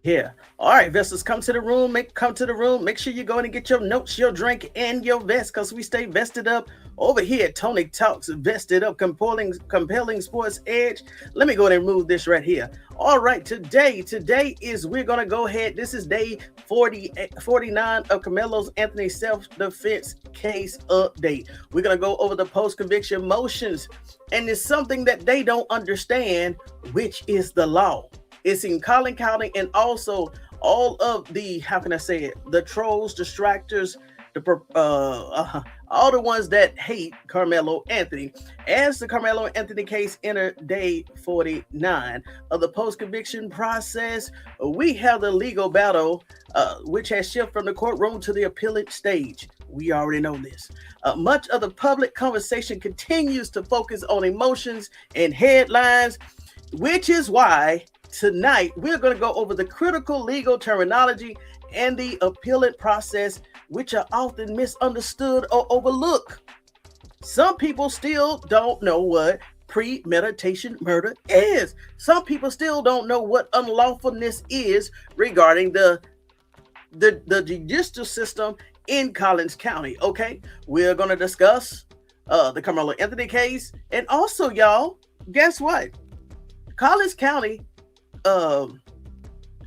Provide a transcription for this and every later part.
Yeah. All right, Vestals, come to the room. Come to the room. Make sure you go in and get your notes, your drink, and your vest, because we stay vested up over here. Tony Talks vested up, compelling sports edge. Let me go ahead and move this right here. All right, today is we're gonna go ahead. This is day 49 of Carmelo's Anthony self-defense case update. We're gonna go over the post-conviction motions, and it's something that they don't understand, which is the law. It's in Collin County, and also all of the, how can I say it, the trolls, distractors, all the ones that hate Carmelo Anthony. As the Carmelo Anthony case entered day 49 of the post-conviction process, we have the legal battle, which has shifted from the courtroom to the appellate stage. We already know this. Much of the public conversation continues to focus on emotions and headlines, which is why tonight we're going to go over the critical legal terminology and the appellate process, which are often misunderstood or overlooked. Some people still don't know what premeditation murder is. Some people still don't know what unlawfulness is regarding the judicial system in Collins County. Okay, we're going to discuss the Carmelo Anthony case, and also, y'all, guess what? Collins County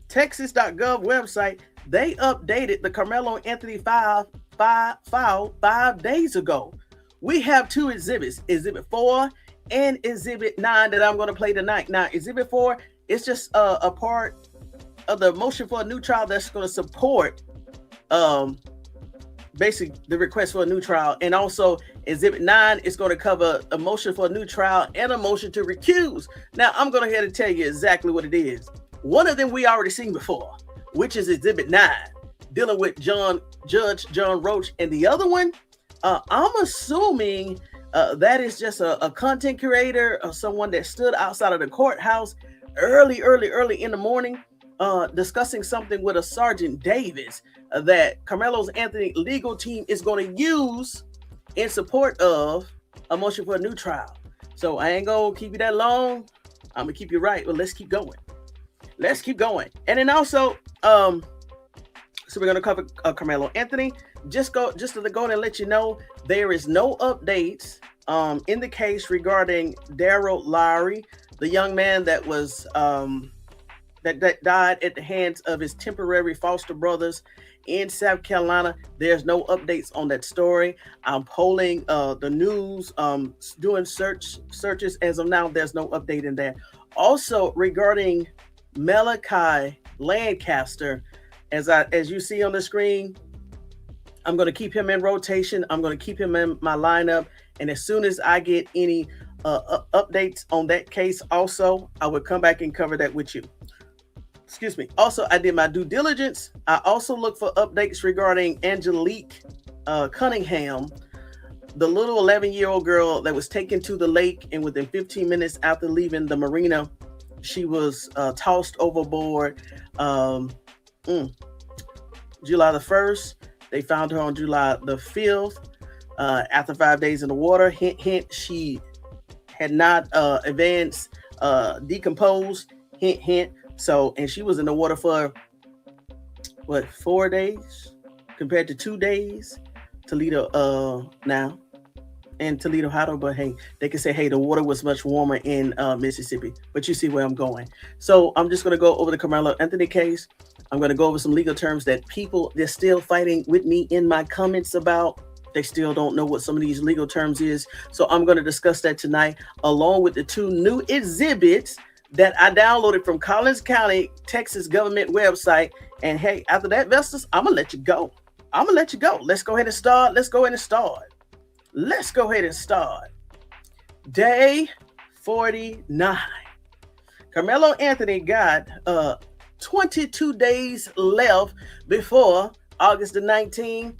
Texas.gov website, they updated the Carmelo Anthony file 5 days ago. We have two exhibits, Exhibit 4 and Exhibit 9, that I'm going to play tonight. Now, Exhibit 4 is just a part of the motion for a new trial that's going to support basically the request for a new trial. And also Exhibit 9 is going to cover a motion for a new trial and a motion to recuse. Now, I'm going to go ahead and tell you exactly what it is. One of them we already seen before, which is Exhibit 9, dealing with Judge John Roach. And the other one, I'm assuming that is just a content creator or someone that stood outside of the courthouse early in the morning, discussing something with a Sergeant Davis that Carmelo's Anthony legal team is going to use in support of a motion for a new trial. So I ain't going to keep you that long. I'm going to keep you right, but let's keep going. And then also, so we're going to cover Carmelo Anthony. Just to go and let you know, there is no updates in the case regarding Daryl Lowry, the young man that was that died at the hands of his temporary foster brothers in South Carolina. There's no updates on that story. I'm polling the news, doing searches. As of now, there's no update in that. Also, regarding Malachi Lancaster, as you see on the screen, I'm going to keep him in rotation. I'm going to keep him in my lineup. And as soon as I get any updates on that case, also, I will come back and cover that with you. Excuse me. Also, I did my due diligence. I also look for updates regarding Angelique Cunningham, the little 11-year-old girl that was taken to the lake, and within 15 minutes after leaving the marina, she was tossed overboard. July the 1st, they found her on July the 5th. After 5 days in the water, hint, she had not advanced, decomposed, hint. So, and she was in the water for 4 days compared to 2 days. Toledo now, and Toledo Hado, but hey, they can say, hey, the water was much warmer in Mississippi, but you see where I'm going. So I'm just going to go over the Carmelo Anthony case. I'm going to go over some legal terms that people, they're still fighting with me in my comments about. They still don't know what some of these legal terms is. So I'm going to discuss that tonight, along with the two new exhibits that I downloaded from Collins County, Texas government website. And hey, after that, Vestas, I'm going to let you go. Let's go ahead and start. Day 49. Carmelo Anthony got 22 days left before August the 19th,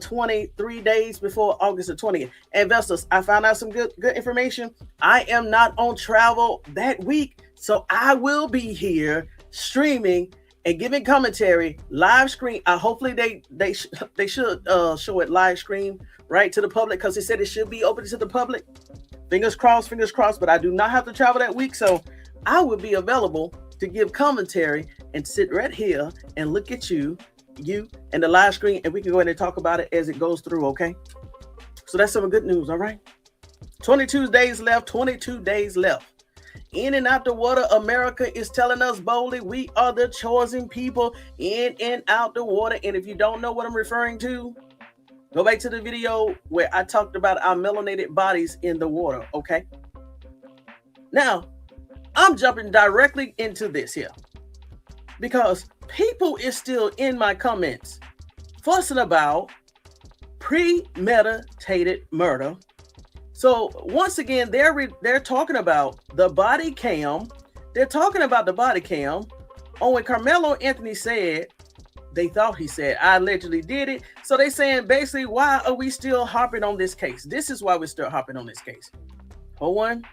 23 days before August the 20th. And Vestas, I found out some good information. I am not on travel that week, so I will be here streaming and giving commentary, live stream. Hopefully they should show it live stream right to the public, because they said it should be open to the public. Fingers crossed. But I do not have to travel that week, so I will be available to give commentary and sit right here and look at you and the live screen, and we can go ahead and talk about it as it goes through, okay? So that's some good news, all right? 22 days left, 22 days left. In and out the water, America is telling us boldly, we are the chosen people in and out the water. And if you don't know what I'm referring to, go back to the video where I talked about our melanated bodies in the water, okay? Now, I'm jumping directly into this here because people is still in my comments fussing about premeditated murder. So once again, they're talking about the body cam. They're talking about the body cam on when Carmelo Anthony said, they thought he said, I allegedly did it. So they saying basically, why are we still harping on this case? This is why we're still harping on this case. Hold on.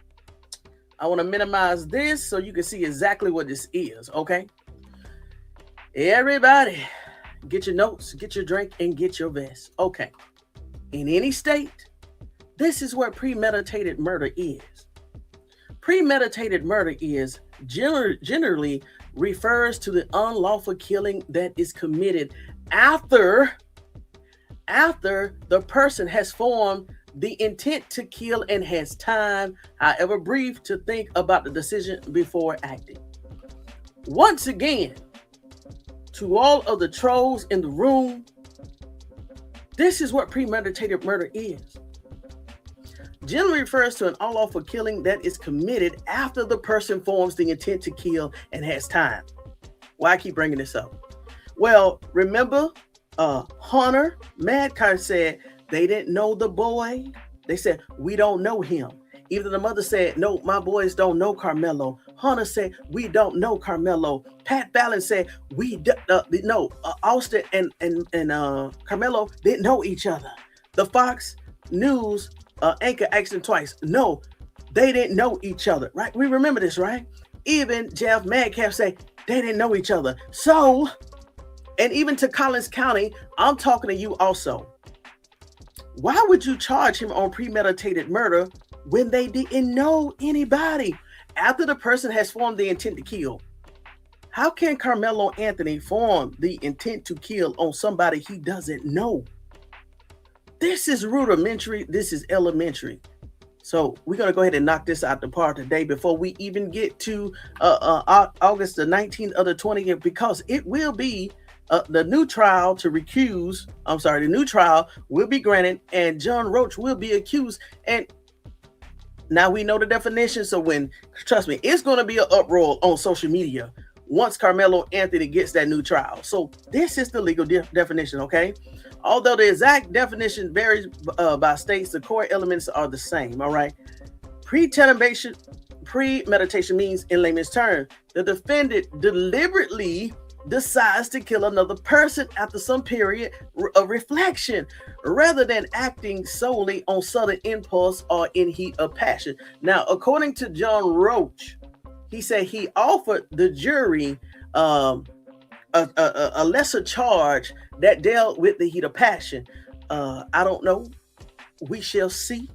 I want to minimize this so you can see exactly what this is, okay? Everybody, get your notes, get your drink, and get your vest. Okay. In any state, this is what premeditated murder is. Premeditated murder is generally refers to the unlawful killing that is committed after the person has formed the intent to kill and has time, however brief, to think about the decision before acting. Once again, to all of the trolls in the room, this is what premeditated murder is. Generally refers to an unlawful killing that is committed after the person forms the intent to kill and has time. Why I keep bringing this up? Well, remember, Hunter Madcar said they didn't know the boy. They said, we don't know him. Even the mother said, no, my boys don't know Carmelo. Hunter said, we don't know Carmelo. Pat Fallon said, Austin and Carmelo didn't know each other. The Fox News anchor asked him twice. No, they didn't know each other, right? We remember this, right? Even Jeff Madcap said they didn't know each other. So, and even to Collins County, I'm talking to you also. Why would you charge him on premeditated murder when they didn't know anybody after the person has formed the intent to kill? How can Carmelo Anthony form the intent to kill on somebody he doesn't know? This is rudimentary. This is elementary. So we're going to go ahead and knock this out the park today before we even get to August the 19th or the 20th, because it will be the new trial to recuse. I'm sorry, the new trial will be granted and John Roach will be accused. And now we know the definition. So trust me, it's going to be an uproar on social media once Carmelo Anthony gets that new trial. So this is the legal definition, okay? Although the exact definition varies by states, the core elements are the same, all right? Premeditation means, in layman's terms, the defendant deliberately decides to kill another person after some period of reflection, rather than acting solely on sudden impulse or in heat of passion. Now, according to John Roach, he said he offered the jury a lesser charge that dealt with the heat of passion. I don't know. We shall see.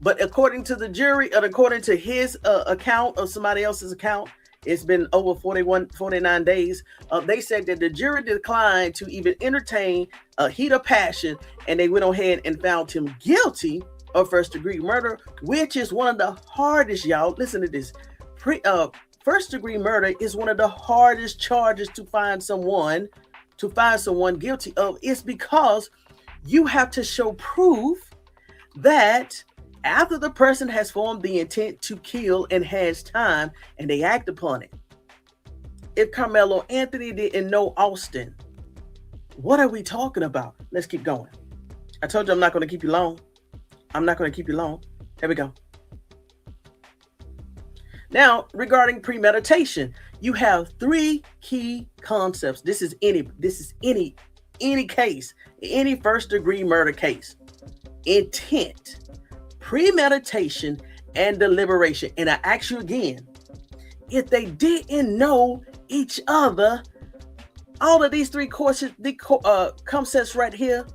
But according to the jury, and according to his account or somebody else's account, it's been over 49 days. They said that the jury declined to even entertain a heat of passion, and they went ahead and found him guilty of first-degree murder, which is one of the hardest, y'all. Listen to this. First-degree murder is one of the hardest charges to find someone guilty of. It's because you have to show proof that after the person has formed the intent to kill and has time and they act upon it. If Carmelo Anthony didn't know Austin, what are we talking about? Let's keep going. I told you I'm not going to keep you long. Here we go. Now, regarding premeditation, you have three key concepts. This is any case, any first-degree murder case. Intent, premeditation, and deliberation. And I ask you again, if they didn't know each other, all of these three concepts right here,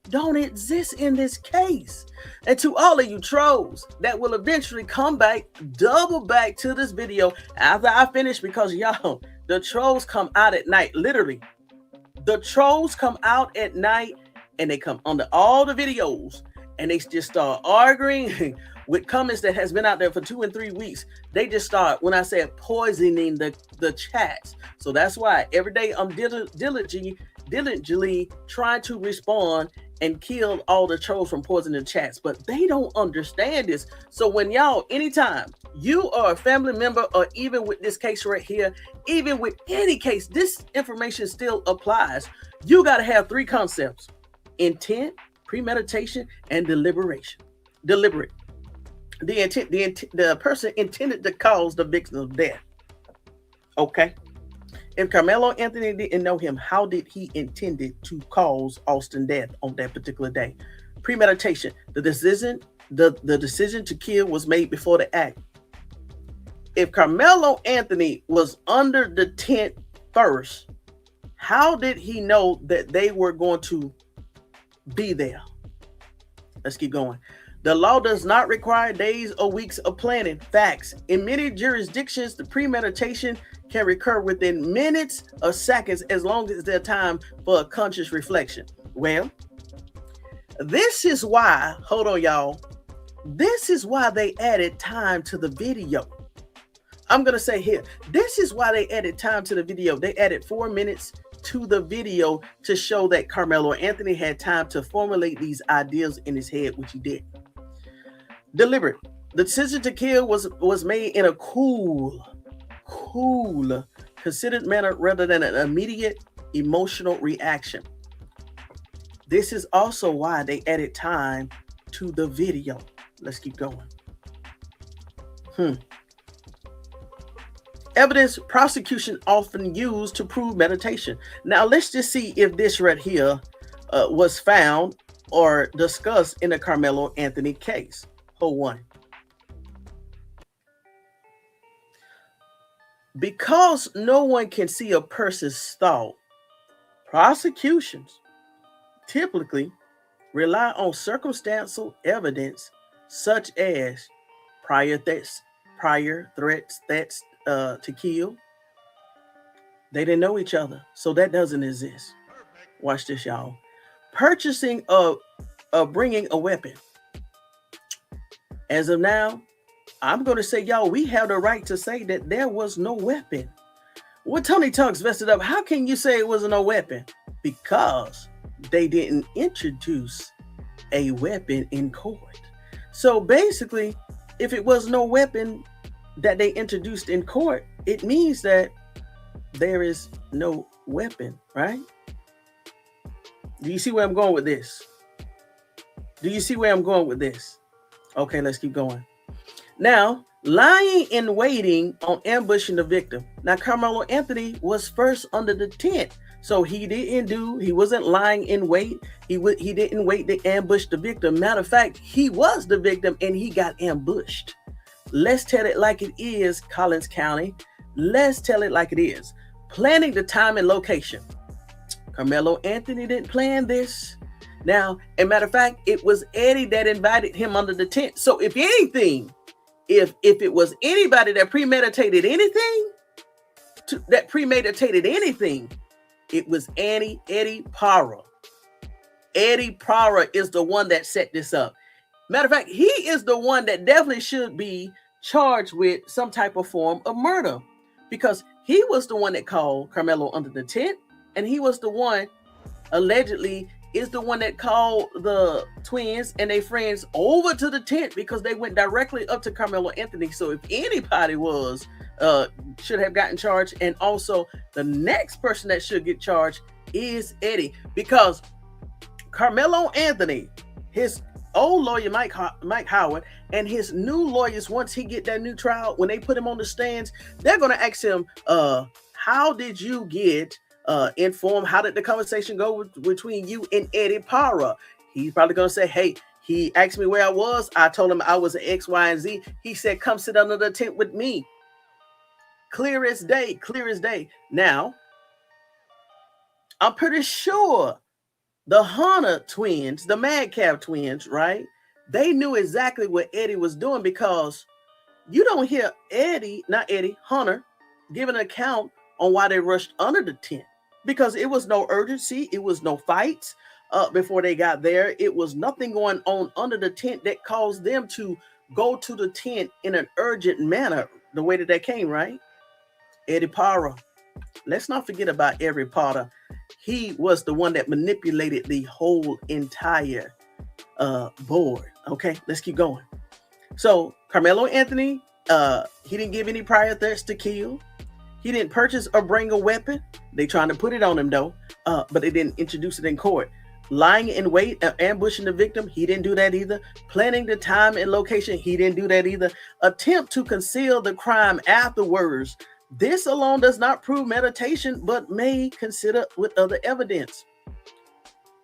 don't exist in this case. And to all of you trolls that will eventually come back, double back to this video after I finish, because y'all, The trolls come out at night, literally. The trolls come out at night and they come under all the videos and they just start arguing with comments that has been out there for 2 and 3 weeks. They just start, when I said poisoning the chats. So that's why every day I'm diligently trying to respond and kill all the trolls from poisoning the chats, but they don't understand this. So when y'all, anytime you are a family member, or even with this case right here, even with any case, this information still applies. You got to have 3 concepts: intent, premeditation, and deliberation. Deliberate. The person intended to cause the victim's death. Okay. If Carmelo Anthony didn't know him, how did he intended to cause Austin death on that particular day? Premeditation. The decision to kill was made before the act. If Carmelo Anthony was under the tent first, how did he know that they were going to be there? Let's keep going. The law does not require days or weeks of planning. Facts. In many jurisdictions, the premeditation can recur within minutes or seconds, as long as there's time for a conscious reflection. Well, this is why, hold on, y'all. This is why they added time to the video. I'm going to say here, this is why they added time to the video. They added 4 minutes to the video to show that Carmelo Anthony had time to formulate these ideas in his head, which he did. Deliberate. The decision to kill was made in a cool, considered manner rather than an immediate emotional reaction. This is also why they added time to the video. Let's keep going. Evidence prosecution often used to prove meditation. Now let's just see if this right here was found or discussed in the Carmelo Anthony case. Hold on. Because no one can see a person's thought, prosecutions typically rely on circumstantial evidence such as prior threats to kill. They didn't know each other, so that doesn't exist. Watch this, y'all. Purchasing of bringing a weapon. As of now, I'm going to say, y'all, we have the right to say that there was no weapon. What Tony Talks vested up, how can you say it was no weapon? Because they didn't introduce a weapon in court. So basically, if it was no weapon that they introduced in court, it means that there is no weapon, right? Do you see where I'm going with this? Okay, let's keep going. Now, lying in waiting on ambushing the victim. Now, Carmelo Anthony was first under the tent, so he wasn't lying in wait. He didn't wait to ambush the victim. Matter of fact, he was the victim and he got ambushed. Let's tell it like it is, Collins County. Let's tell it like it is. Planning the time and location. Carmelo Anthony didn't plan this. Now, as a matter of fact, it was Eddie that invited him under the tent. So if anything, if it was anybody that premeditated anything, it was Eddie Parra. Eddie Parra is the one that set this up. Matter of fact, he is the one that definitely should be charged with some type of form of murder, because he was the one that called Carmelo under the tent, and he was the one, allegedly, is the one that called the twins and their friends over to the tent because they went directly up to Carmelo Anthony. So if anybody should have gotten charged, and also the next person that should get charged is Eddie, because Carmelo Anthony, his old lawyer Mike Howard, and his new lawyers, once he get that new trial, when they put him on the stands, they're going to ask him, how did you get informed? How did the conversation go between you and Eddie Parra? He's probably going to say, hey, he asked me where I was. I told him I was an X, Y, and Z. He said, come sit under the tent with me. Clear as day. Now, I'm pretty sure the Hunter twins, the Madcap twins, right? They knew exactly what Eddie was doing, because you don't hear Hunter, give an account on why they rushed under the tent, because it was no urgency. It was no fights before they got there. It was nothing going on under the tent that caused them to go to the tent in an urgent manner, the way that they came, right? Eddie Potter. Let's not forget about Eddie Potter. He was the one that manipulated the whole entire board. Okay, let's keep going. So Carmelo Anthony, he didn't give any prior threats to kill. He didn't purchase or bring a weapon. They trying to put it on him though, but they didn't introduce it in court. Lying in wait, ambushing the victim, he didn't do that either. Planning the time and location, he didn't do that either. Attempt to conceal the crime afterwards. This alone does not prove meditation, but may consider with other evidence.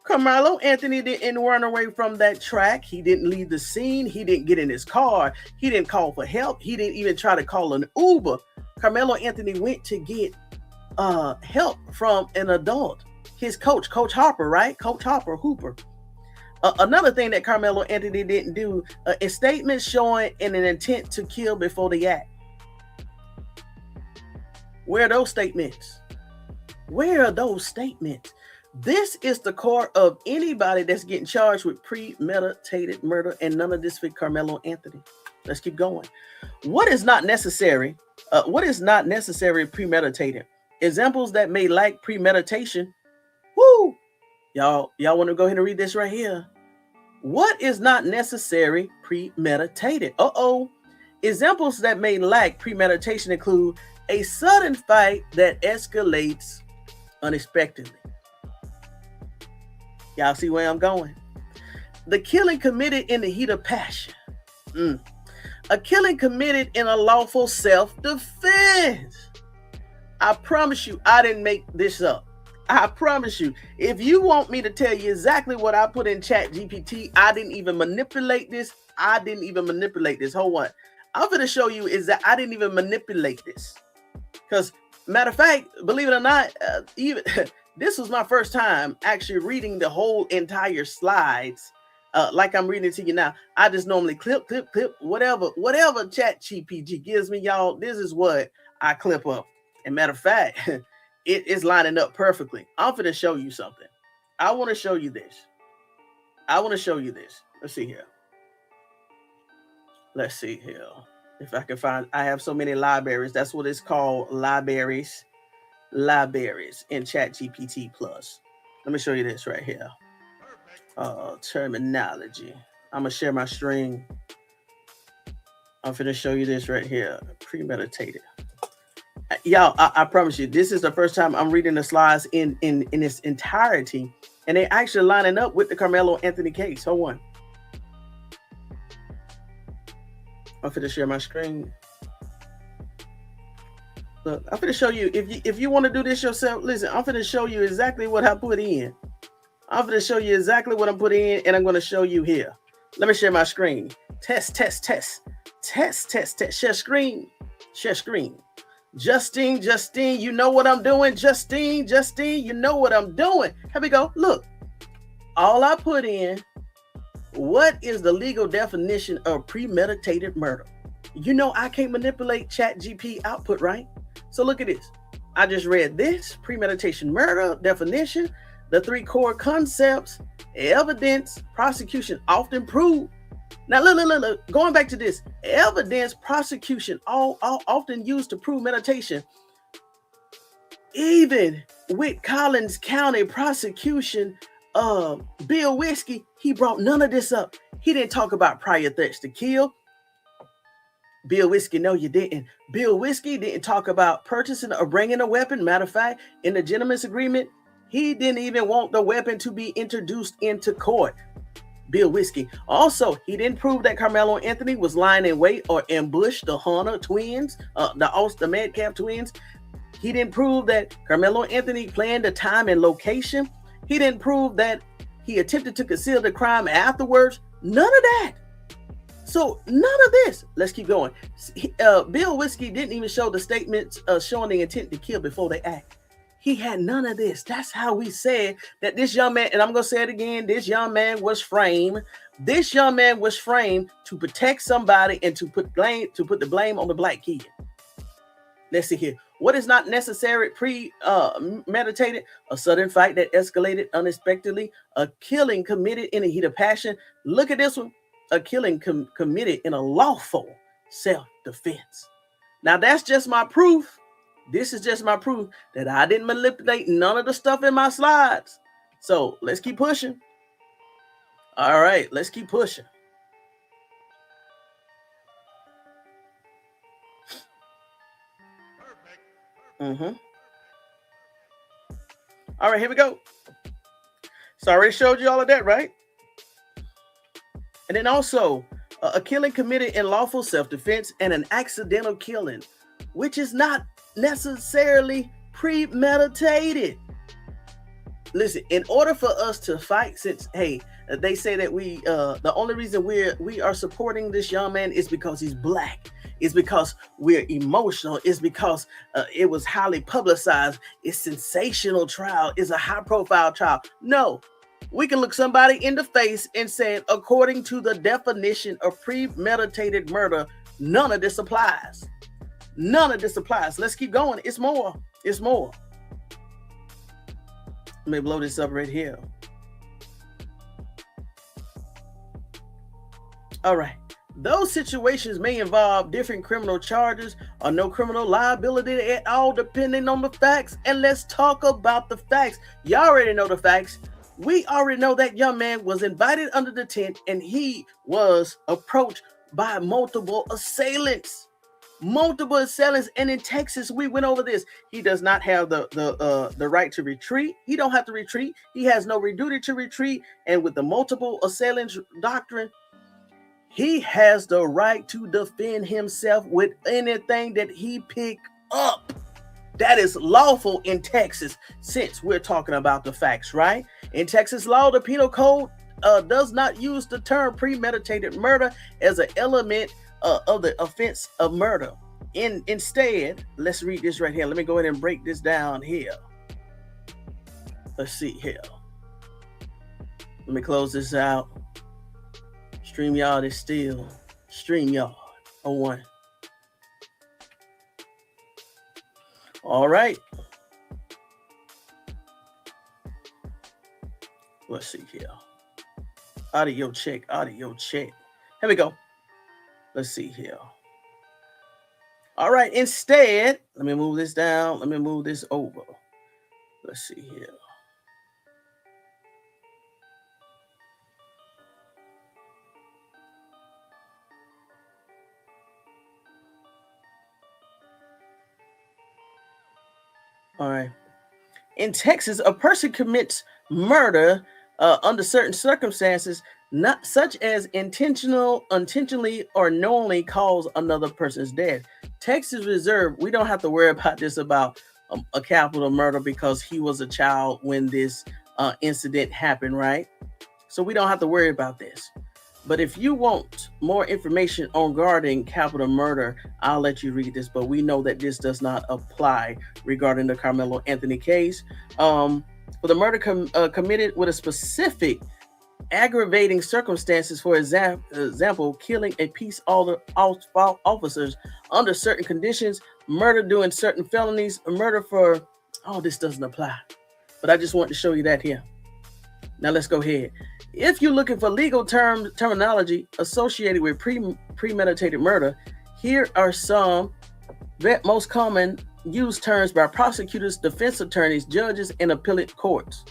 Carmelo Anthony didn't run away from that track. He didn't leave the scene. He didn't get in his car. He didn't call for help. He didn't even try to call an Uber. Carmelo Anthony went to get help from an adult. His coach, Coach Harper, right? Coach Hooper. Another thing that Carmelo Anthony didn't do is statements showing an intent to kill before the act. Where are those statements? Where are those statements? This is the core of anybody that's getting charged with premeditated murder, and none of this fit Carmelo Anthony. Let's keep going. What is not necessary? What is not necessary premeditated? Examples that may lack premeditation. Woo! Y'all want to go ahead and read this right here. What is not necessary premeditated? Examples that may lack premeditation include a sudden fight that escalates unexpectedly. Y'all see where I'm going? The killing committed in the heat of passion. A killing committed in a lawful self-defense. I promise you, I didn't make this up. I promise you. If you want me to tell you exactly what I put in Chat GPT, I didn't even manipulate this. Hold on. I'm going to show you is that I didn't even manipulate this. Because, matter of fact, believe it or not, even this was my first time actually reading the whole entire slides like I'm reading it to you now. I just normally clip, whatever Chat GPT gives me, y'all, this is what I clip up. And matter of fact, it is lining up perfectly. I'm going to show you something. I want to show you this. Let's see here. If I can find, I have so many libraries. That's what it's called, libraries in Chat GPT Plus. Let me show you this right here. Terminology. I'm gonna share my screen. I'm gonna show you this right here. Premeditated. Y'all, I promise you, this is the first time I'm reading the slides in its entirety, and they actually lining up with the Carmelo Anthony case. Hold on. I'm going to share my screen. Look, I'm going to show you, if you want to do this yourself, listen, I'm going to show you exactly what I put in. I'm going to show you exactly what I'm putting in, and I'm going to show you here. Let me share my screen. Test. Share screen. Justine, you know what I'm doing. Justine, you know what I'm doing. Here we go. Look, all I put in, what is the legal definition of premeditated murder? You know I can't manipulate Chat GP output, right? So look at this. I just read this, premeditation murder definition, the three core concepts, evidence, prosecution often prove. Now look, going back to this, evidence, prosecution, all often used to prove meditation. Even with Collins County prosecution, Bill Whiskey, he brought none of this up. He didn't talk about prior threats to kill. Bill Whiskey, no, you didn't. Bill Whiskey didn't talk about purchasing or bringing a weapon. Matter of fact, in the gentleman's agreement, he didn't even want the weapon to be introduced into court. Bill Whiskey. Also, he didn't prove that Carmelo Anthony was lying in wait or ambushed the Hunter twins, the Metcalf twins. He didn't prove that Carmelo Anthony planned the time and location. He didn't prove that he attempted to conceal the crime afterwards. None of that. So none of this. Let's keep going. Bill Whiskey didn't even show the statements showing the intent to kill before they act. He had none of this. That's how we said that this young man, and I'm going to say it again, this young man was framed. This young man was framed to protect somebody and to put the blame on the black kid. Let's see here. What is not necessary premeditated? A sudden fight that escalated unexpectedly, a killing committed in a heat of passion. Look at this one. A killing committed in a lawful self-defense. Now that's just my proof. This is just my proof that I didn't manipulate none of the stuff in my slides. So let's keep pushing. All right, let's keep pushing. All right, here we go. So I already showed you all of that, right? And then also a killing committed in lawful self-defense and an accidental killing, which is not necessarily premeditated. Listen, in order for us to fight, since hey, they say that we the only reason we are supporting this young man is because he's black. It's because we're emotional. It's because it was highly publicized. It's sensational trial. It's a high-profile trial. No, we can look somebody in the face and say, according to the definition of premeditated murder, none of this applies. None of this applies. Let's keep going. It's more. It's more. Let me blow this up right here. All right. Those situations may involve different criminal charges or no criminal liability at all, depending on the facts. And let's talk about the facts. Y'all already know the facts. We already know that young man was invited under the tent and he was approached by multiple assailants. Multiple assailants. And in Texas, we went over this. He does not have the right to retreat. He don't have to retreat. He has no duty to retreat. And with the multiple assailants doctrine, he has the right to defend himself with anything that he pick up. That is lawful in Texas, since we're talking about the facts, right? In Texas law, the penal code does not use the term premeditated murder as an element of the offense of murder. Instead, let's read this right here. Let me go ahead and break this down here. Let's see here. Let me close this out. StreamYard is still StreamYard 01. All right. Let's see here. Audio check, audio check. Here we go. Let's see here. All right. Instead, let me move this down. Let me move this over. Let's see here. All right. In Texas, a person commits murder under certain circumstances, not such as intentionally or knowingly cause another person's death. Texas Reserve, we don't have to worry about this about a capital murder because he was a child when this incident happened, right? So we don't have to worry about this. But if you want more information on regarding capital murder, I'll let you read this. But we know that this does not apply regarding the Carmelo Anthony case. For the murder committed with a specific aggravating circumstances, for example, killing a peace officers under certain conditions, murder doing certain felonies, murder for, this doesn't apply. But I just want to show you that here. Now let's go ahead. If you're looking for legal terminology associated with premeditated murder, here are some most common used terms by prosecutors, defense attorneys, judges, and appellate courts.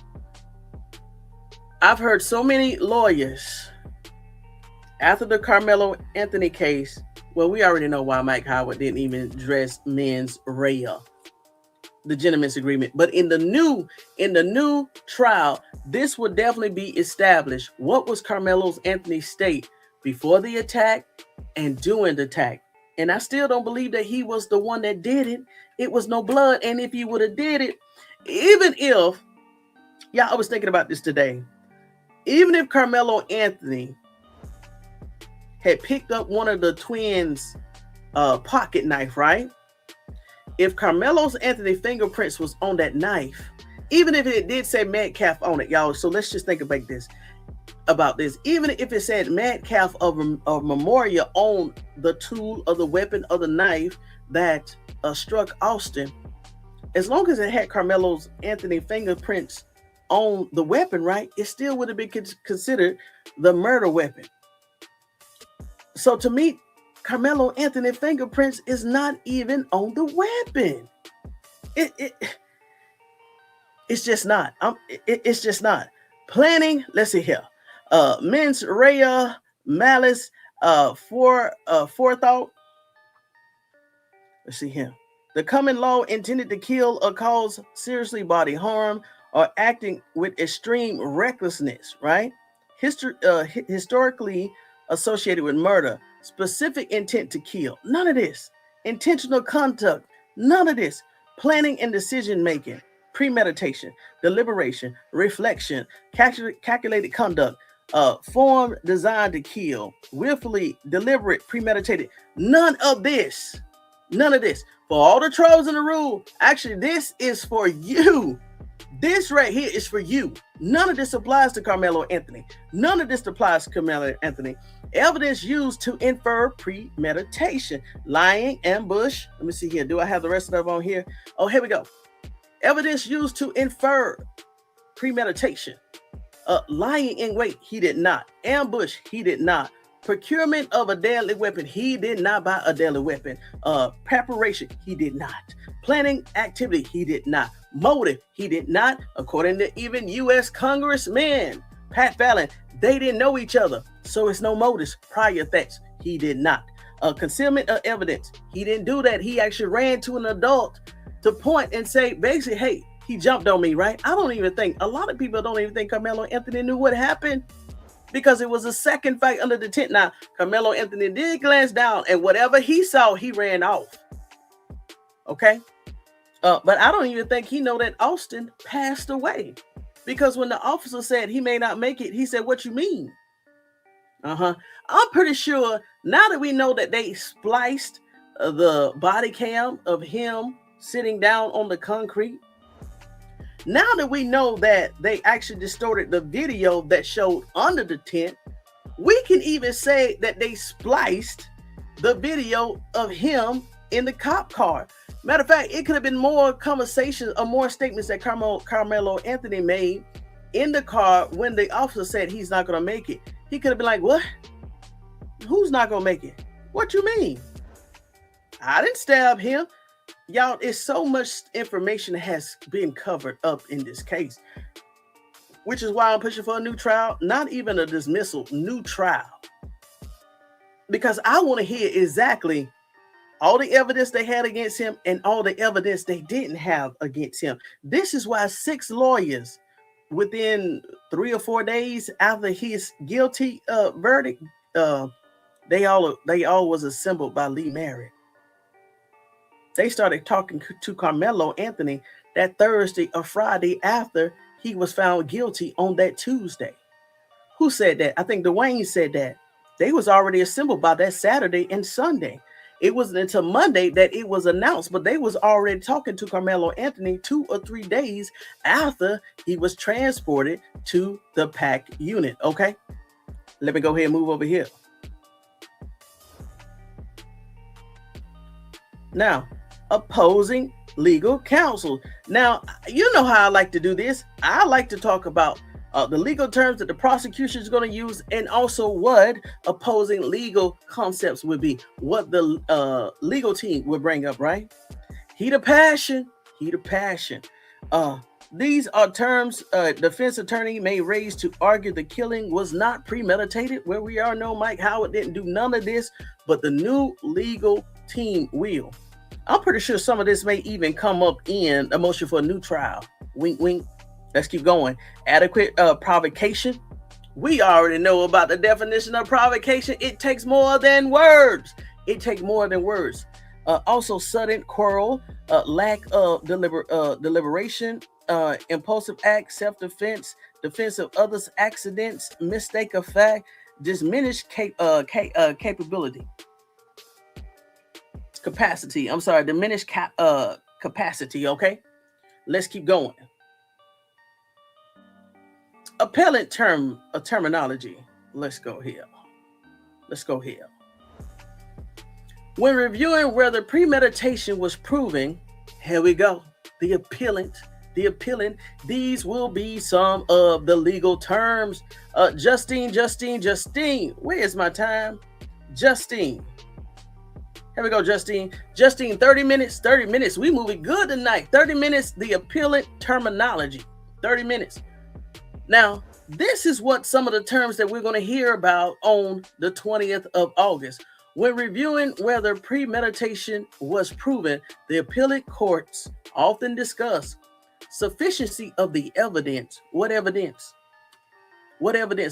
I've heard so many lawyers after the Carmelo Anthony case. Well, we already know why Mike Howard didn't even address mens rea, the gentleman's agreement. But in the new trial, this would definitely be established. What was Carmelo Anthony's state before the attack and during the attack? And I still don't believe that he was the one that did it. It was no blood. And if he would have did it, even if, I was thinking about this today. Even if Carmelo Anthony had picked up one of the twins' pocket knife, right? If Carmelo Anthony's fingerprints was on that knife, even if it did say Metcalf on it, y'all. So let's just think about this. Even if it said Metcalf of Memorial on the tool or the weapon or the knife, that struck Austin, as long as it had Carmelo's Anthony fingerprints on the weapon, right, it still would have been considered the murder weapon. So to me, Carmelo Anthony fingerprints is not even on the weapon. It's just not. It's just not. Planning, let's see here. Mens rea, malice, forethought. Let's see here. The common law intended to kill or cause seriously bodily harm or acting with extreme recklessness, right? Historically associated with murder, specific intent to kill. None of this. Intentional conduct. None of this. Planning and decision making. Premeditation, deliberation, reflection, calculated conduct, form designed to kill, willfully, deliberate, premeditated. None of this. None of this. For all the trolls in the room, actually, this is for you. This right here is for you. None of this applies to Carmelo Anthony. None of this applies to Carmelo Anthony. Evidence used to infer premeditation, lying, ambush. Let me see here. Do I have the rest of them on here? Oh, here we go. Evidence used to infer premeditation. Lying in wait, he did not. Ambush, he did not. Procurement of a deadly weapon, he did not buy a deadly weapon. Preparation, he did not. Planning activity, he did not. Motive, he did not. According to even U.S. Congressman Pat Fallon, they didn't know each other, so it's no motives. Prior thefts, he did not. Concealment of evidence, he didn't do that. He actually ran to an adult to point and say, basically, hey, he jumped on me, right? I don't even think, a lot of people don't even think Carmelo Anthony knew what happened, because it was a second fight under the tent. Now, Carmelo Anthony did glance down, and whatever he saw, he ran off. Okay? But I don't even think he know that Austin passed away, because when the officer said he may not make it, he said, what you mean? I'm pretty sure now that we know that they spliced the body cam of him sitting down on the concrete, now that we know that they actually distorted the video that showed under the tent, we can even say that they spliced the video of him in the cop car. Matter of fact, it could have been more conversations or more statements that Carmelo Anthony made in the car when the officer said he's not going to make it. He could have been like, what? Who's not going to make it? What you mean? I didn't stab him. Y'all, it's so much information that has been covered up in this case, which is why I'm pushing for a new trial, not even a dismissal, new trial. Because I want to hear exactly all the evidence they had against him and all the evidence they didn't have against him. This is why 6 lawyers, within 3 or 4 days after his guilty verdict, they all was assembled by Lee Merritt. They started talking to Carmelo Anthony that Thursday or Friday after he was found guilty on that Tuesday. Who said that? I think Dwayne said that. They was already assembled by that Saturday and Sunday. It wasn't until Monday that it was announced, but they was already talking to Carmelo Anthony 2 or 3 days after he was transported to the PAC unit. Okay, let me go ahead and move over here. Now, opposing legal counsel. Now, you know how I like to do this. I like to talk about the legal terms that the prosecution is going to use, and also what opposing legal concepts would be, what the legal team would bring up, right? Heat of passion. These are terms defense attorney may raise to argue the killing was not premeditated, where we all know Mike Howard didn't do none of this, but the new legal team will. I'm pretty sure some of this may even come up in a motion for a new trial. Wink, wink. Let's keep going. Adequate provocation. We already know about the definition of provocation. It takes more than words. Also, sudden quarrel, lack of deliberation, impulsive act, self-defense, defense of others' accidents, mistake of fact, diminished capability. Diminished capacity. Okay, let's keep going. Appellate terminology. Let's go here. When reviewing whether premeditation was proven, here we go. The appellant, these will be some of the legal terms. Justine, where is my time? Justine. Here we go, Justine. 30 minutes. We moving good tonight. 30 minutes, the appellant terminology. 30 minutes. Now, this is what some of the terms that we're going to hear about on the 20th of August. When reviewing whether premeditation was proven, the appellate courts often discuss sufficiency of the evidence. What evidence?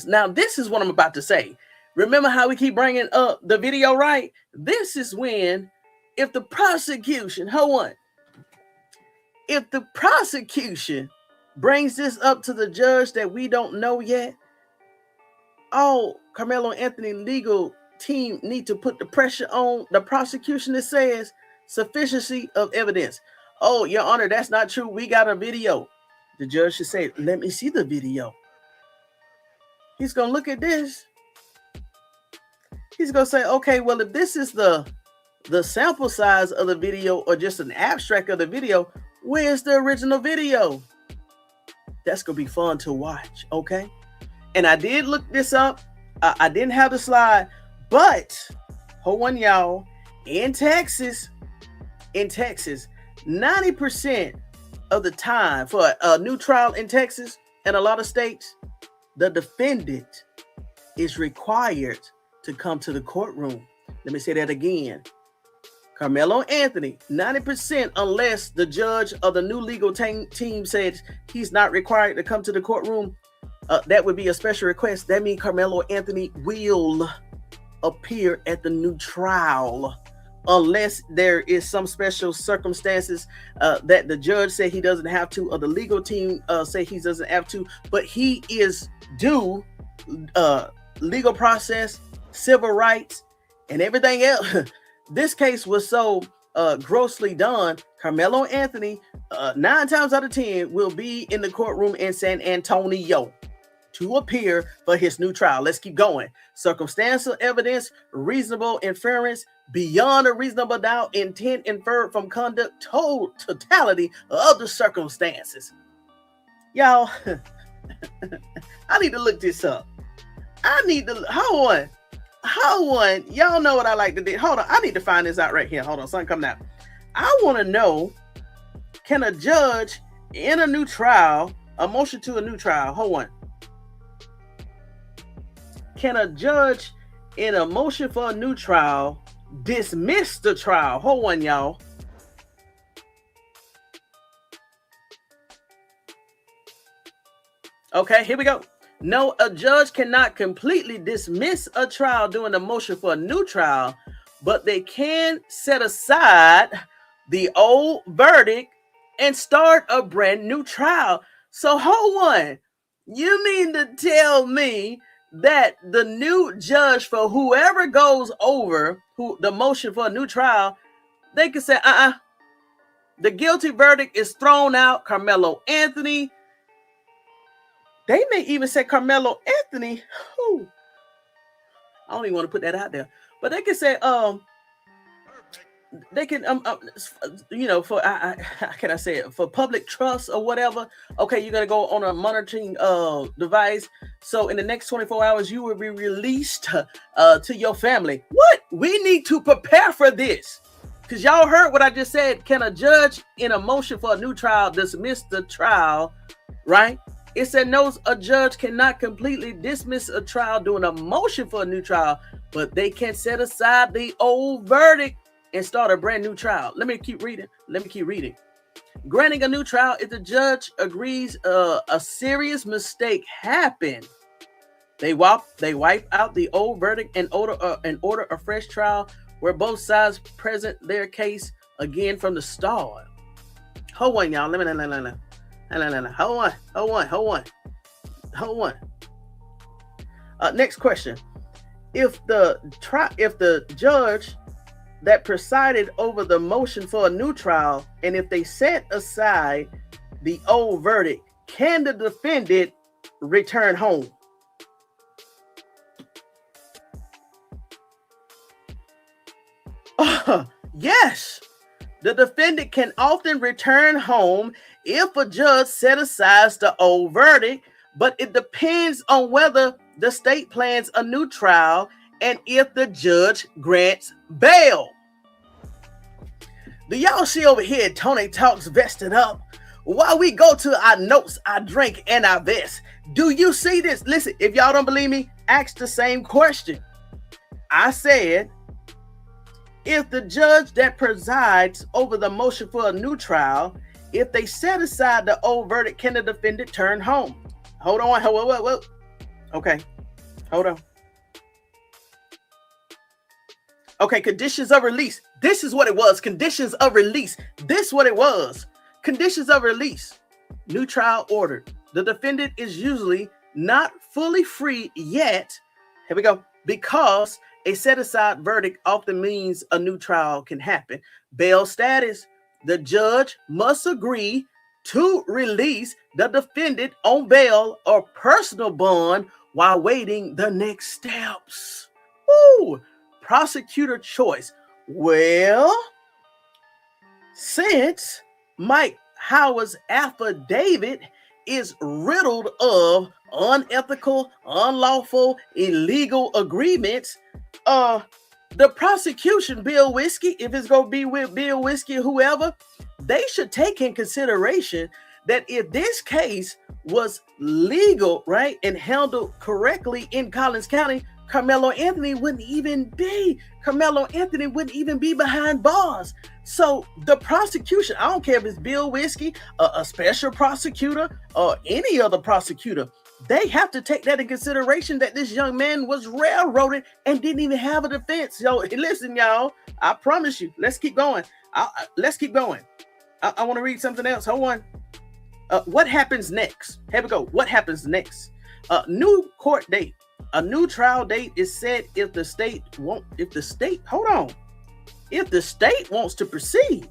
Now, this is what I'm about to say. Remember how we keep bringing up the video, right? This is when, if the prosecution brings this up to the judge that we don't know yet, Carmelo and Anthony legal team need to put the pressure on the prosecution that says sufficiency of evidence. Oh, Your Honor, that's not true. We got a video. The judge should say, let me see the video. He's going to look at this. He's going to say, okay, well, if this is the sample size of the video or just an abstract of the video, where's the original video? That's going to be fun to watch, okay? And I did look this up. I didn't have the slide, but hold on, y'all. In Texas, 90% of the time for a new trial in Texas and a lot of states, the defendant is required to come to the courtroom. Let me say that again. Carmelo Anthony, 90%, unless the judge of the new legal team says he's not required to come to the courtroom, that would be a special request. That means Carmelo Anthony will appear at the new trial, unless there is some special circumstances that the judge said he doesn't have to, or the legal team say he doesn't have to, but he is due legal process, civil rights, and everything else. This case was so grossly done. Carmelo Anthony, 9 times out of 10, will be in the courtroom in San Antonio to appear for his new trial. Let's keep going. Circumstantial evidence, reasonable inference, beyond a reasonable doubt, intent inferred from conduct, totality of the circumstances. Y'all, I need to look this up. Hold on. Y'all know what I like to do. Hold on. I need to find this out right here. Hold on. Something coming out. I want to know, can a judge in a new trial, a motion to a new trial, hold on. Can a judge in a motion for a new trial dismiss the trial? Hold on, y'all. Okay, here we go. No, a judge cannot completely dismiss a trial during a motion for a new trial, but they can set aside the old verdict and start a brand new trial. So hold on. You mean to tell me that the new judge, for whoever goes over the motion for a new trial, they can say, the guilty verdict is thrown out, Carmelo Anthony. They may even say Carmelo Anthony. I don't even want to put that out there, but they can say, they can, for how can I say it, for public trust or whatever. Okay, you're gonna go on a monitoring device. So in the next 24 hours, you will be released to your family. What? We need to prepare for this, because y'all heard what I just said. Can a judge in a motion for a new trial dismiss the trial? Right? It said no, a judge cannot completely dismiss a trial during a motion for a new trial, but they can set aside the old verdict and start a brand new trial. Let me keep reading. Granting a new trial if the judge agrees a serious mistake happened. They wipe out the old verdict and order a fresh trial where both sides present their case again from the start. Hold on, y'all. Hold on. Next question. If the judge that presided over the motion for a new trial, and if they set aside the old verdict, can the defendant return home? Yes, the defendant can often return home if a judge set aside the old verdict, but it depends on whether the state plans a new trial and if the judge grants bail. Do y'all see over here Tony Talks vested up? While we go to our notes, our drink, and our vest, do you see this? Listen, if y'all don't believe me, ask the same question. I said, if the judge that presides over the motion for a new trial, if they set aside the old verdict, can the defendant turn home? Hold on, hold. Okay, hold on. Okay, conditions of release. This is what it was. Conditions of release. This is what it was. Conditions of release. New trial ordered. The defendant is usually not fully free yet. Here we go. Because a set-aside verdict often means a new trial can happen. Bail status. The judge must agree to release the defendant on bail or personal bond while waiting the next steps. Woo! Prosecutor choice. Well, since Mike Howard's affidavit is riddled of unethical, unlawful, illegal agreements, the prosecution, Bill Whiskey, if it's going to be with Bill Whiskey, whoever, they should take in consideration that if this case was legal, right, and handled correctly in Collins County, Carmelo Anthony wouldn't even be behind bars. So the prosecution, I don't care if it's Bill Whiskey, a special prosecutor, or any other prosecutor, they have to take that in consideration that this young man was railroaded and didn't even have a defense. So listen, y'all, I promise you, let's keep going. Let's keep going. I want to read something else. Hold on. What happens next? Here we go. What happens next? New court date. A new trial date is set if the state wants to proceed.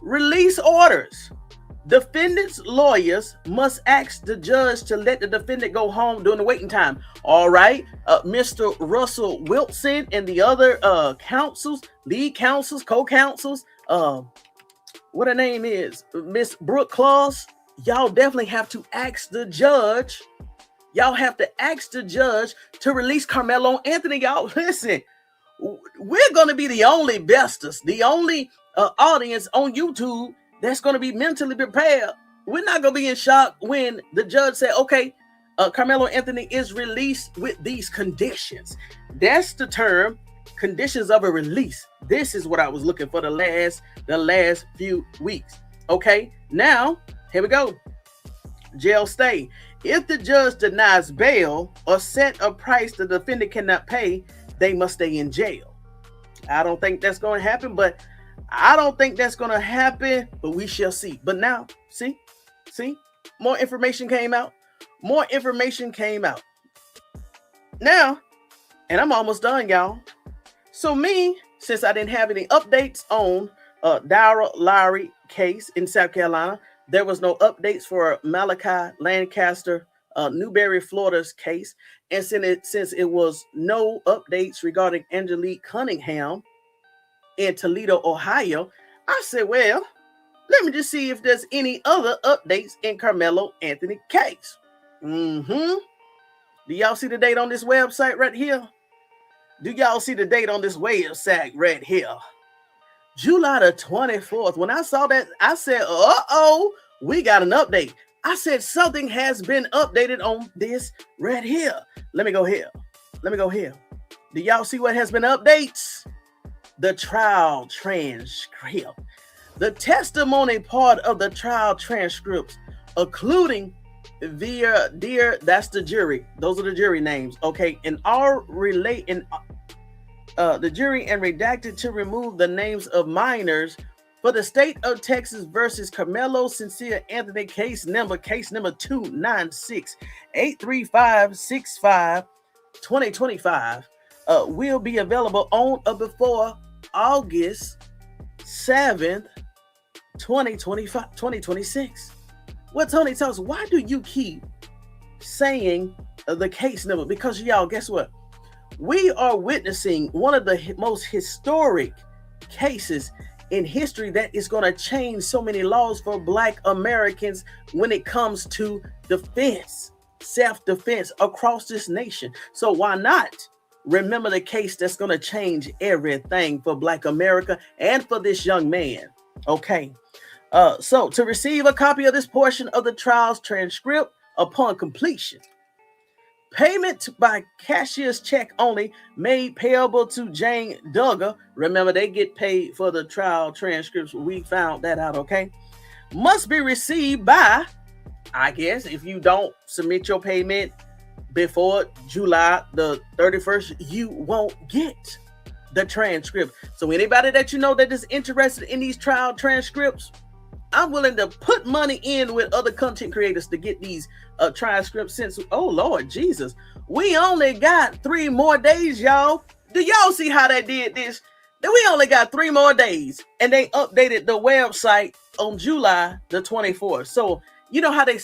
Release orders. Defendant's lawyers must ask the judge to let the defendant go home during the waiting time. All right, Mr. Russell Wilson and the other counsels, lead counsels, co-counsels, what her name is, Miss Brooke Claus, y'all definitely have to ask the judge. Y'all have to ask the judge to release Carmelo Anthony. Y'all, listen, we're going to be the only bestest, the only audience on YouTube that's going to be mentally prepared. We're not going to be in shock when the judge said, okay, Carmelo Anthony is released with these conditions. That's the term, conditions of a release. This is what I was looking for the last few weeks. Okay, now, here we go. Jail stay. If the judge denies bail or set a price the defendant cannot pay, they must stay in jail. I don't think that's going to happen, but we shall see. But now, see, more information came out. Now, and I'm almost done, y'all. So since I didn't have any updates on Daryl Lowry case in South Carolina, there was no updates for Malachi, Lancaster, Newberry, Florida's case. And since it was no updates regarding Angelique Cunningham in Toledo, Ohio, I said, well, let me just see if there's any other updates in Carmelo Anthony case. Do y'all see the date on this website right here? July the 24th. When I saw that, I said, we got an update. I said something has been updated on this right here. Let me go here. Do y'all see what has been updates? The trial transcript. The testimony part of the trial transcripts, including that's the jury. Those are the jury names. Okay. And all relate in the jury and redacted to remove the names of minors for the state of Texas versus Carmelo Sincere Anthony case number 296-83565-2025 will be available on or before August 7th, 2026. Well, Tony Talks, why do you keep saying the case number? Because y'all, guess what? We are witnessing one of the most historic cases in history that is going to change so many laws for Black Americans when it comes to defense, self-defense across this nation. So why not remember the case that's going to change everything for Black America and for this young man? Okay. So to receive a copy of this portion of the trial's transcript upon completion, payment by cashier's check only made payable to Jane Duggar. Remember, they get paid for the trial transcripts. We found that out, okay? Must be received by, I guess, if you don't submit your payment before July the 31st, you won't get the transcript. So anybody that you know that is interested in these trial transcripts, I'm willing to put money in with other content creators to get these transcripts since, oh Lord Jesus, we only got 3 more days, y'all. Do y'all see how they did this? That we only got 3 more days, and they updated the website on July the 24th. So you know how they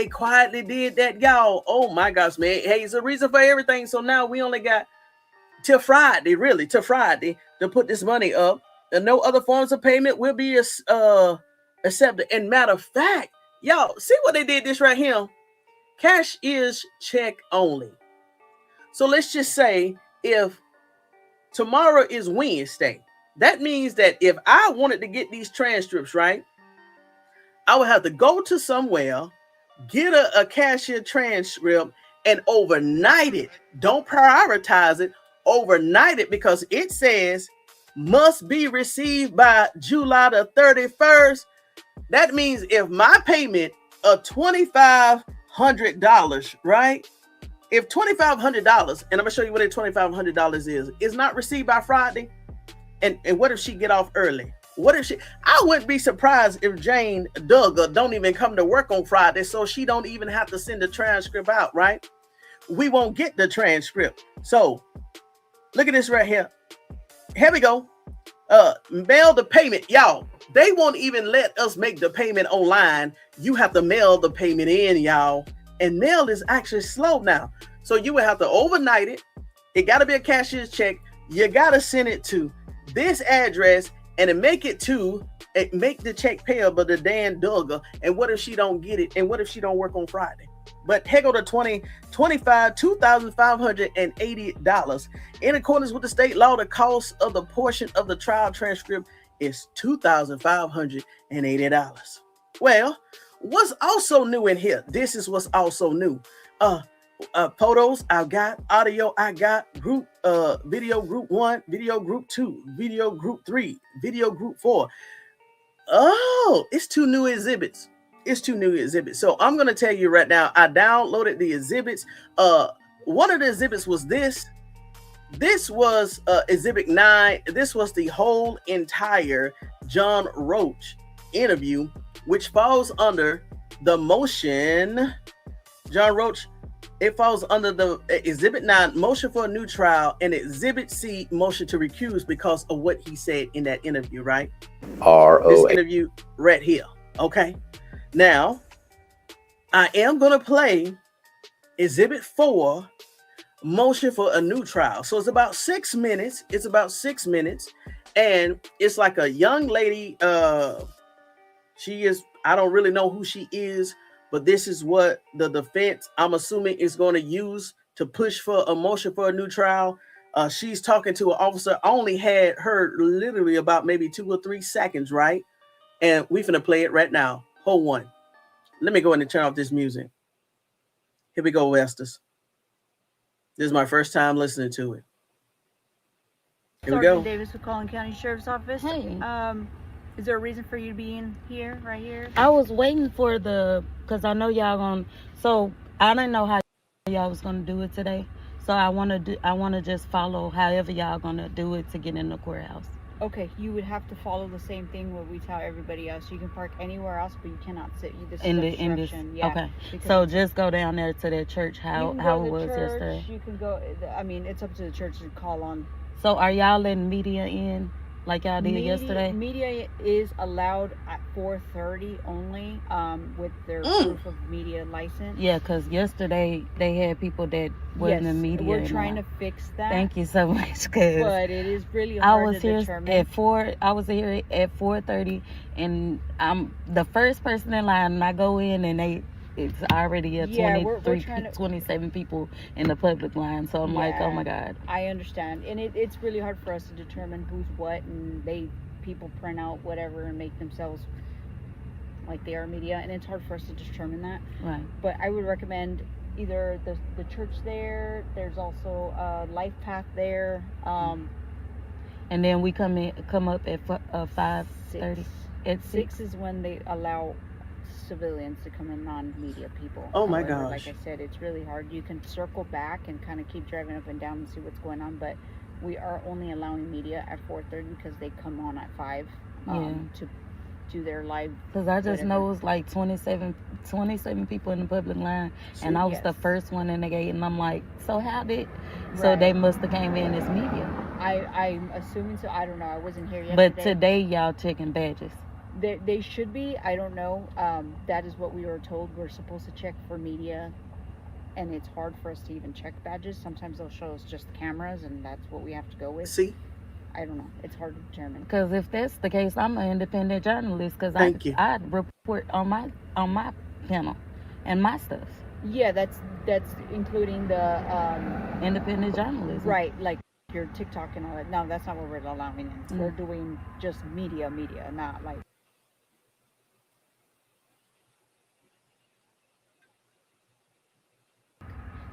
quietly did that, y'all. Oh my gosh, man. Hey, it's a reason for everything. So now we only got till Friday, really, till Friday to put this money up. And no other forms of payment will be accepted. And matter of fact, y'all, see what they did this right here? Cash is check only. So let's just say if tomorrow is Wednesday, that means that if I wanted to get these transcripts, right, I would have to go to somewhere, get a cashier transcript, and overnight it. Don't prioritize it. Overnight it, because it says must be received by July the 31st. That means if my payment of $2,500, right? If $2,500, and I'm gonna show you what that $2,500 is not received by Friday, and what if she get off early? What if I wouldn't be surprised if Jane Duggar don't even come to work on Friday, so she don't even have to send the transcript out, right? We won't get the transcript. So look at this right here. Here we go. Mail the payment. Y'all, they won't even let us make the payment online. You have to mail the payment in, y'all. And mail is actually slow now. So you would have to overnight it. It got to be a cashier's check. You got to send it to this address and to make the check payable to Dan Duggar. And what if she don't get it? And what if she don't work on Friday? But heck, go to $2,580. In accordance with the state law, the cost of the portion of the trial transcript is $2,580. Well, what's also new in here? This is what's also new. Photos I got, audio I got, group video group 1, video group 2, video group 3, video group 4. Oh, it's 2 new exhibits. It's 2 new exhibits. So I'm going to tell you right now, I downloaded the exhibits. One of the exhibits was this. This was exhibit 9. This was the whole entire John Roach interview, which falls under the motion. John Roach, it falls under the exhibit 9, motion for a new trial, and exhibit C, motion to recuse because of what he said in that interview, right? This interview right here. Okay. Now, I am going to play Exhibit 4, motion for a new trial. So it's about 6 minutes. It's about 6 minutes. And it's like a young lady. She is, I don't really know who she is, but this is what the defense, I'm assuming, is going to use to push for a motion for a new trial. She's talking to an officer. I only had her literally about maybe 2 or 3 seconds, right? And we're going to play it right now. Hold on. Let me go in and turn off this music. Here we go, Westus. This is my first time listening to it. Here we go. Sergeant Davis with Collin County Sheriff's Office. Hey. Is there a reason for you to be in here, right here? I was waiting for because I know y'all gonna, so I didn't know how y'all was gonna do it today. So I wanna just follow however y'all gonna do it to get in the courthouse. Okay, you would have to follow the same thing what we tell everybody else. You can park anywhere else, but you cannot sit. This is obstruction. Yeah, okay. So just go down there to that church. How it was yesterday? You can go. I mean, it's up to the church to call on. So are y'all letting media in? like y'all did yesterday? Media is allowed at 4:30 only, with their proof of media license. Yeah, because yesterday they had people that wasn't in media. We're trying to fix that. Thank you so much, cause but it is really hard to determine. I was here at 4:30, and I'm the first person in line, and I go in, and it's already a 27 people in the public line. So I'm like, oh my God. I understand. And it's really hard for us to determine who's what, and people print out whatever and make themselves like they are media, and it's hard for us to determine that. Right. But I would recommend either the church there's also Life Path there. And then we come up at 5:30. At 6 is when they allow civilians to come in, non-media people. Oh my However, gosh. like I said, it's really hard. You can circle back and kind of keep driving up and down and see what's going on, but we are only allowing media at 4:30 because they come on at 5 to do their live. Because I just know it's like 27 people in the public line, and I was the first one in the gate, and I'm like, so how did... So they must have came in as media. I'm assuming so. I don't know. I wasn't here yesterday. But today y'all checking badges. They should be. I don't know. That is what we were told. We're supposed to check for media, and it's hard for us to even check badges. Sometimes they'll show us just cameras, and that's what we have to go with. See? I don't know. It's hard to determine. Because if that's the case, I'm an independent journalist. Because I report on my panel and my stuff. Yeah, that's including the independent journalism. Right, like your TikTok and all that. No, that's not what we're allowing in. We're doing just media, not like...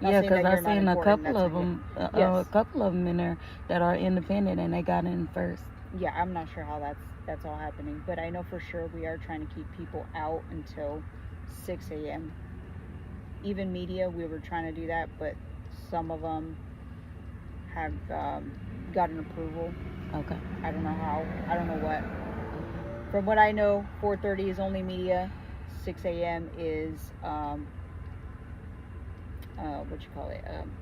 Yeah, because I've seen a couple of them in there that are independent, and they got in first. Yeah, I'm not sure how that's all happening, but I know for sure we are trying to keep people out until 6 a.m. Even media, we were trying to do that, but some of them have gotten approval. Okay. I don't know how. I don't know what. From what I know, 4:30 is only media. 6 a.m. is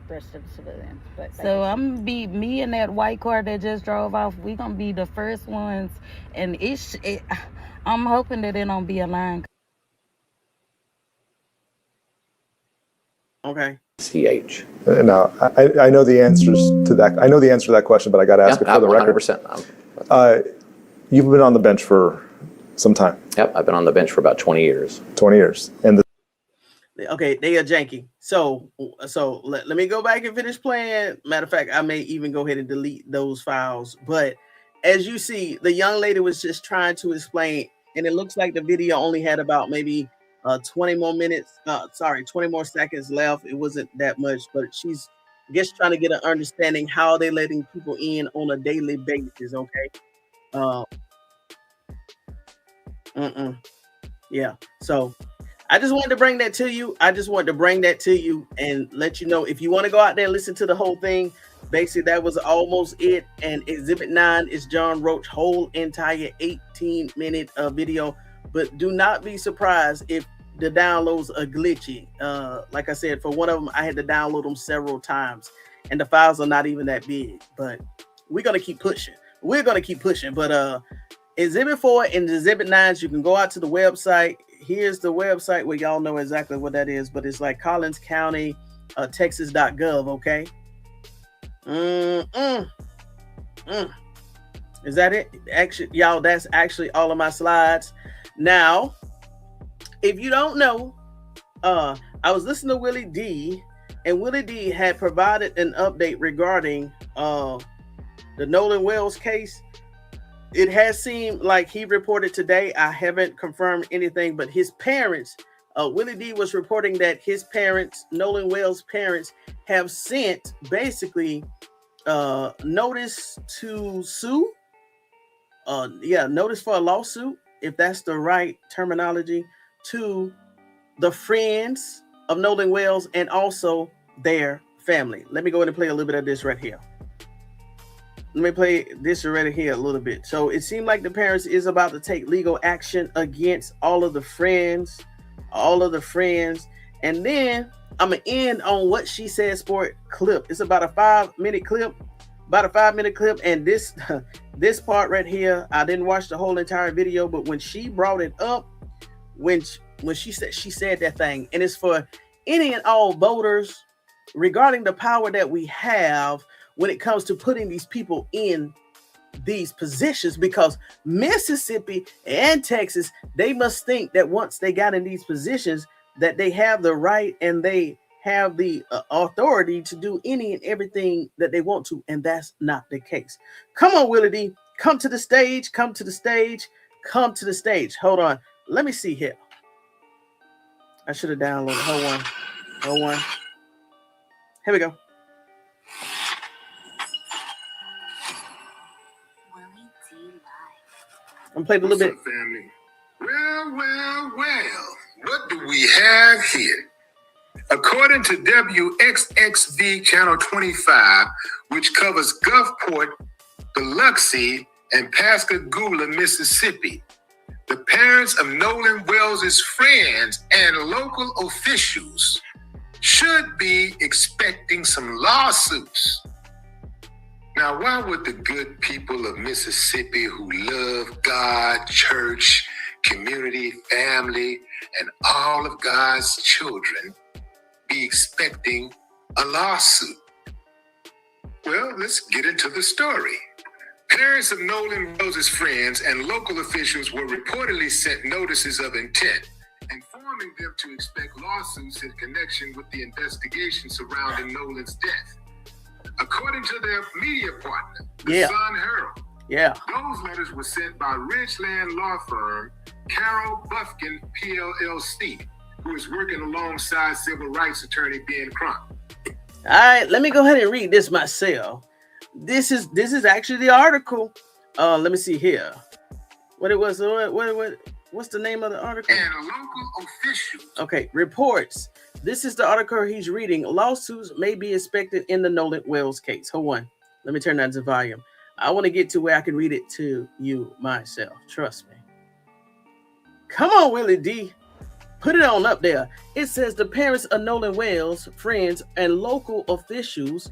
rest of civilians. But so I'm gonna be me and that white car that just drove off. We gonna be the first ones, and I'm hoping that it don't be a line. Okay. CH. No, I know the answers to that. I know the answer to that question, but I got to ask it for the record. 100%. You've been on the bench for some time. Yep, I've been on the bench for about 20 years. 20 years. And okay, they are janky. So let me go back and finish playing. Matter of fact, I may even go ahead and delete those files. But as you see, the young lady was just trying to explain, and it looks like the video only had about maybe 20 more seconds left. It wasn't that much, but she's just trying to get an understanding how they're letting people in on a daily basis. Okay. Yeah. So I just wanted to bring that to you. And let you know, if you want to go out there and listen to the whole thing, basically that was almost it. And Exhibit 9 is John Roach's whole entire 18-minute video. But do not be surprised if the downloads are glitchy. Like I said, for one of them, I had to download them several times, and the files are not even that big. But we're gonna keep pushing. But Exhibit 4 and Exhibit 9s, you can go out to the website. Here's the website where y'all know exactly what that is, but it's like Collins County, Texas.gov. Okay. Is that it? Actually, y'all, that's actually all of my slides. Now, if you don't know, I was listening to Willie D, and Willie D had provided an update regarding the Nolan Wells case. It has seemed like he reported today. I haven't confirmed anything, but his parents, Willie D was reporting that his parents, Nolan Wells' parents, have sent basically notice to sue. Notice for a lawsuit, if that's the right terminology, to the friends of Nolan Wells and also their family. Let me go ahead and play a little bit of this right here. Let me play this right here a little bit. So it seemed like the parents is about to take legal action against all of the friends. And then I'm going to end on what she said sport clip. It's about a 5-minute clip, about a 5-minute clip, and this this part right here, I didn't watch the whole entire video, but when she brought it up, when she said that thing, and it's for any and all voters regarding the power that we have when it comes to putting these people in these positions, because Mississippi and Texas, they must think that once they got in these positions that they have the right and they have the authority to do any and everything that they want to, and that's not the case. Come on, Willie D, come to the stage, come to the stage, come to the stage. Hold on, let me see here. I should have downloaded. Hold on. Here we go. I'm playing a little bit. Family? Well. What do we have here? According to WXXV Channel 25, which covers Gulfport, Biloxi, and Pascagoula, Mississippi, the parents of Nolan Wells' friends and local officials should be expecting some lawsuits. Now, why would the good people of Mississippi who love God, church, community, family, and all of God's children be expecting a lawsuit? Well, let's get into the story. Parents of Nolan Wells' friends and local officials were reportedly sent notices of intent, informing them to expect lawsuits in connection with the investigation surrounding Nolan's death. According to their media partner, the Sun Herald, those letters were sent by Ridgeland law firm Carol Bufkin PLLC, who is working alongside civil rights attorney Ben Crump. All right, let me go ahead and read this myself. This is actually the article. Let me see here. What it was? What's the name of the article? And a local official. Okay, reports. This is the article he's reading. Lawsuits may be expected in the Nolan Wells case. Hold on. Let me turn that to volume. I want to get to where I can read it to you myself. Trust me. Come on, Willie D. Put it on up there. It says the parents of Nolan Wells, friends, and local officials,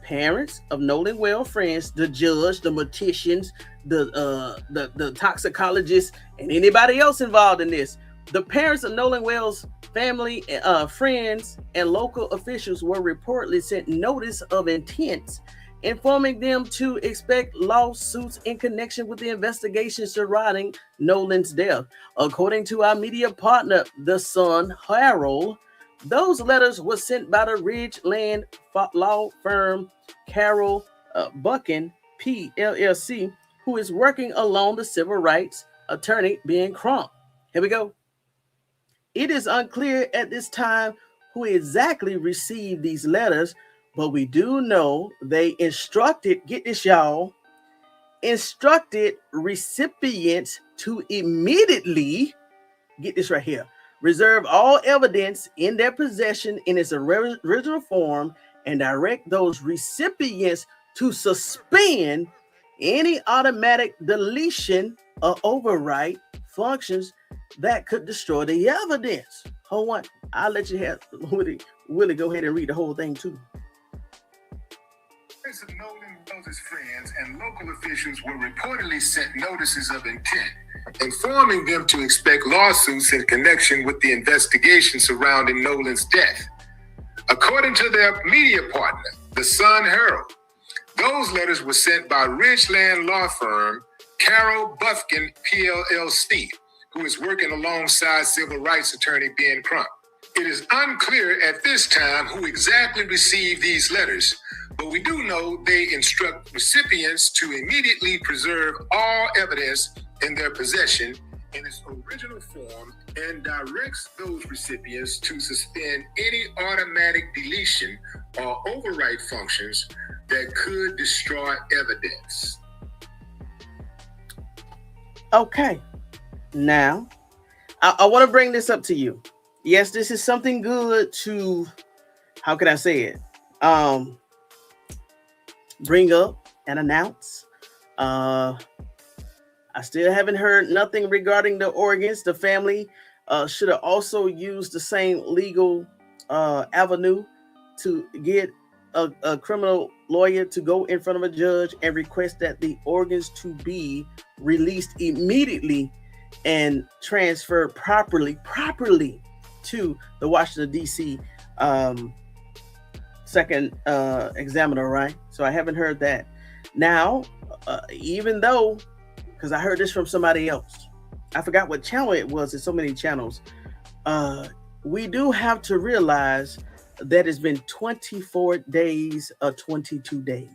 parents of Nolan Wells friends, the judge, the morticians, the toxicologists, and anybody else involved in this. The parents of Nolan Wells' family, friends, and local officials were reportedly sent notice of intent, informing them to expect lawsuits in connection with the investigation surrounding Nolan's death. According to our media partner, the Sun Herald, those letters were sent by the Ridgeland law firm Carol Buckin PLLC, who is working along the civil rights attorney Ben Crump. Here we go. It is unclear at this time who exactly received these letters, but we do know they instructed, get this y'all, instructed recipients to immediately, get this right here, reserve all evidence in their possession in its original form and direct those recipients to suspend any automatic deletion or overwrite functions that could destroy the evidence. Hold on, I'll let you have Willie go ahead and read the whole thing too. Of Nolan Wells' friends and local officials were reportedly sent notices of intent, informing them to expect lawsuits in connection with the investigation surrounding Nolan's death. According to their media partner, the Sun Herald, those letters were sent by Ridgeland law firm Carol Bufkin PLLC, who is working alongside civil rights attorney Ben Crump. It is unclear at this time who exactly received these letters, but we do know they instruct recipients to immediately preserve all evidence in their possession in its original form and directs those recipients to suspend any automatic deletion or overwrite functions that could destroy evidence. Okay, now I want to bring this up to you. Yes, this is something good to, how can I say it? Bring up and announce. I still haven't heard nothing regarding the organs. The family should have also used the same legal avenue to get a criminal lawyer to go in front of a judge and request that the organs to be released immediately and transferred properly to the Washington, D.C. Second examiner, right? So I haven't heard that. Now, even though, because I heard this from somebody else, I forgot what channel it was. There's so many channels. We do have to realize that it's been 24 days or 22 days.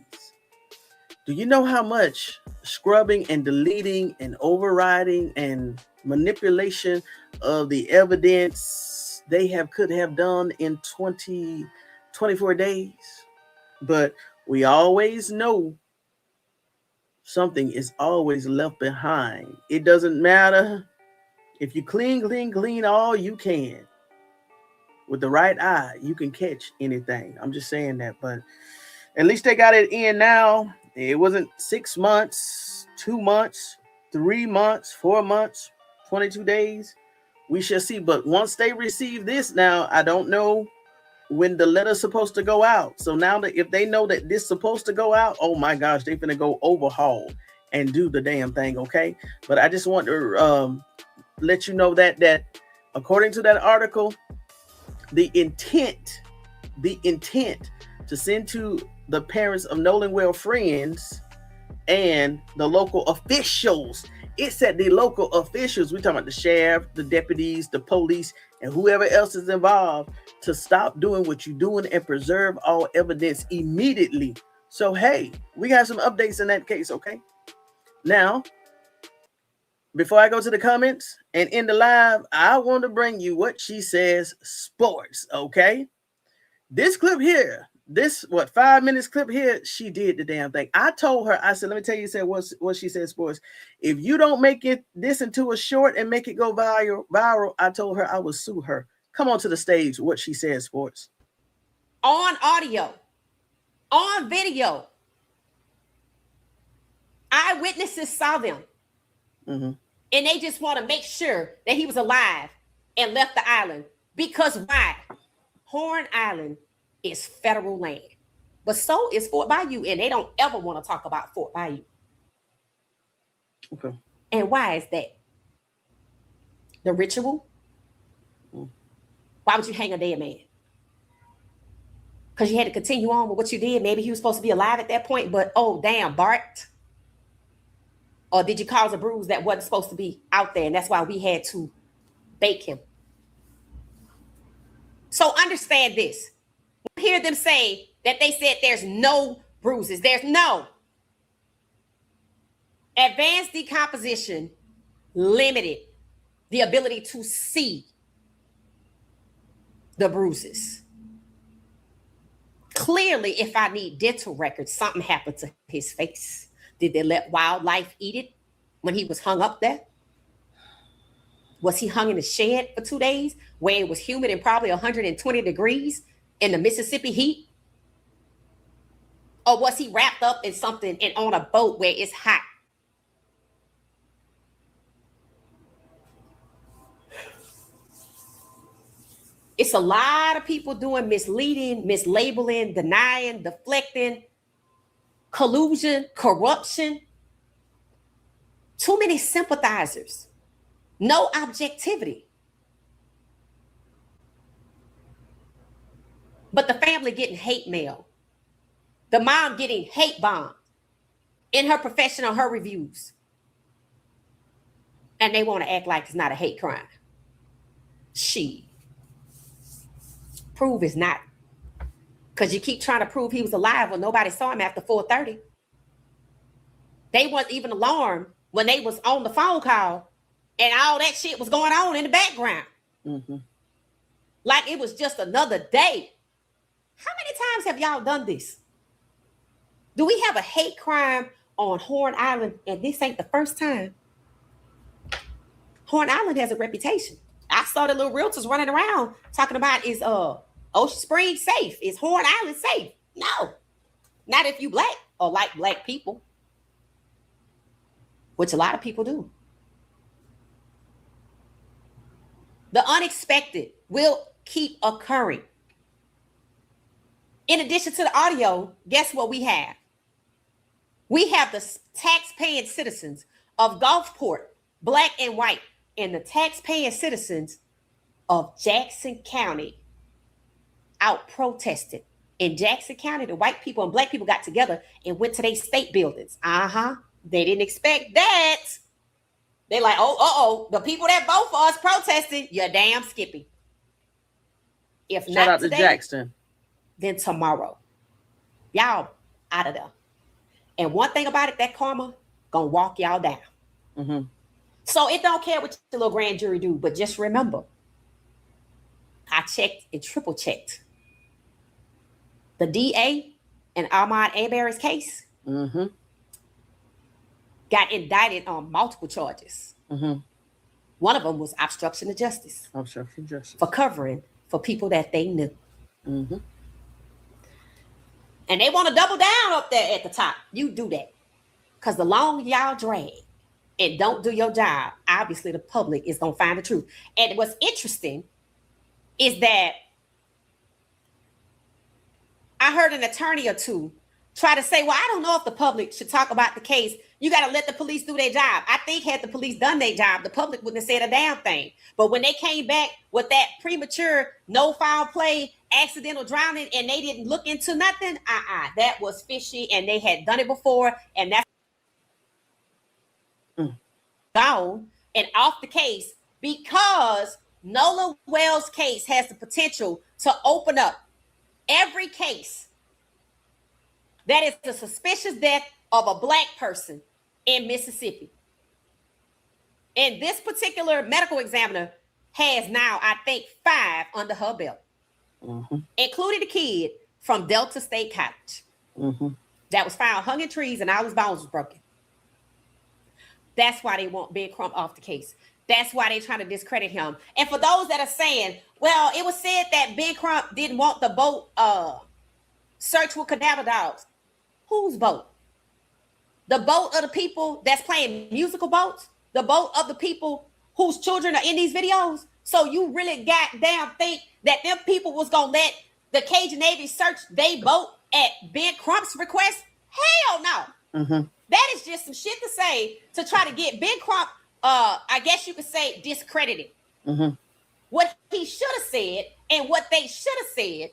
Do you know how much scrubbing and deleting and overriding and manipulation of the evidence they could have done in 24 days? But we always know something is always left behind. It doesn't matter if you clean all you can. With the right eye, you can catch anything. I'm just saying that, but at least they got it in now. It wasn't 6 months, 2 months, 3 months, 4 months, 22 days. We shall see. But once they receive this now, I don't know when the letter's supposed to go out. So now that if they know that this is supposed to go out, oh my gosh, they're gonna go overhaul and do the damn thing, okay? But I just want to let you know that according to that article, the intent to send to the parents of Nolan Well friends and the local officials. It said the local officials, we're talking about the sheriff, the deputies, the police, and whoever else is involved, to stop doing what you're doing and preserve all evidence immediately. So, hey, we got some updates in that case, okay? Now, before I go to the comments and end the live, I want to bring you What She Says Sports, okay? This clip here, 5 minutes clip here, she did the damn thing. I told her, I said, let me tell you, What She Says Sports. If you don't make this into a short and make it go viral, I told her I would sue her. Come on to the stage, What She Says Sports. On audio, on video, eyewitnesses saw them. Mm-hmm. And they just want to make sure that he was alive and left the island. Because why? Horn Island is federal land. But so is Fort Bayou. And they don't ever want to talk about Fort Bayou. Okay. And why is that? The ritual? Why would you hang a dead man? Because you had to continue on with what you did. Maybe he was supposed to be alive at that point. But, oh, damn, Bart. Or did you cause a bruise that wasn't supposed to be out there? And that's why we had to bake him. So understand this. We hear them say that they said there's no bruises. There's no. Advanced decomposition limited the ability to see the bruises. Clearly, if I need dental records, something happened to his face. Did they let wildlife eat it when he was hung up there? Was he hung in a shed for 2 days where it was humid and probably 120 degrees in the Mississippi heat? Or was he wrapped up in something and on a boat where it's hot? It's a lot of people doing misleading, mislabeling, denying, deflecting, collusion, corruption. Too many sympathizers. No objectivity. But the family getting hate mail. The mom getting hate bombed in her profession on her reviews. And they want to act like it's not a hate crime. Prove it's not. Because you keep trying to prove he was alive when nobody saw him after 4:30. They wasn't even alarmed when they was on the phone call and all that shit was going on in the background. Mm-hmm. Like it was just another day. How many times have y'all done this? Do we have a hate crime on Horn Island and this ain't the first time? Horn Island has a reputation. I saw the little realtors running around talking about is Ocean Springs safe? Is Horn Island safe? No. Not if you black or like black people. Which a lot of people do. The unexpected will keep occurring. In addition to the audio, guess what we have? We have the tax-paying citizens of Gulfport, black and white, and the tax-paying citizens of Jackson County out protesting. In Jackson County, the white people and black people got together and went to their state buildings. They didn't expect that. They like, the people that vote for us protesting, you're damn skippy. If Shout not out today, to Jackson. Then tomorrow. Y'all out of there. And one thing about it, that karma gonna walk y'all down. Mm-hmm. So it don't care what the little grand jury do, but just remember, I checked and triple checked. The DA in Ahmaud Arbery's case got indicted on multiple charges. One of them was obstruction of justice. Obstruction of justice. For covering for people that they knew. And they want to double down up there at the top. You do that. Because the longer y'all drag and don't do your job, obviously the public is going to find the truth. And what's interesting is that I heard an attorney or two try to say, well, I don't know if the public should talk about the case. You got to let the police do their job. I think had the police done their job, the public wouldn't have said a damn thing. But when they came back with that premature, no foul play, accidental drowning, and they didn't look into nothing, that was fishy, and they had done it before, and that's gone and off the case because Nolan Wells' case has the potential to open up every case that is the suspicious death of a black person in Mississippi. And this particular medical examiner has now, I think, 5 under her belt, including the kid from Delta State College that was found hung in trees and all his bones was broken. That's why they want Ben Crump off the case. That's why they're trying to discredit him. And for those that are saying, well, it was said that Ben Crump didn't want the boat search with cadaver dogs. Whose boat? The boat of the people that's playing musical boats? The boat of the people whose children are in these videos? So you really goddamn think that them people was going to let the Cajun Navy search they boat at Ben Crump's request? Hell no. That is just some shit to say to try to get Ben Crump, I guess you could say, discredited. What he should have said and what they should have said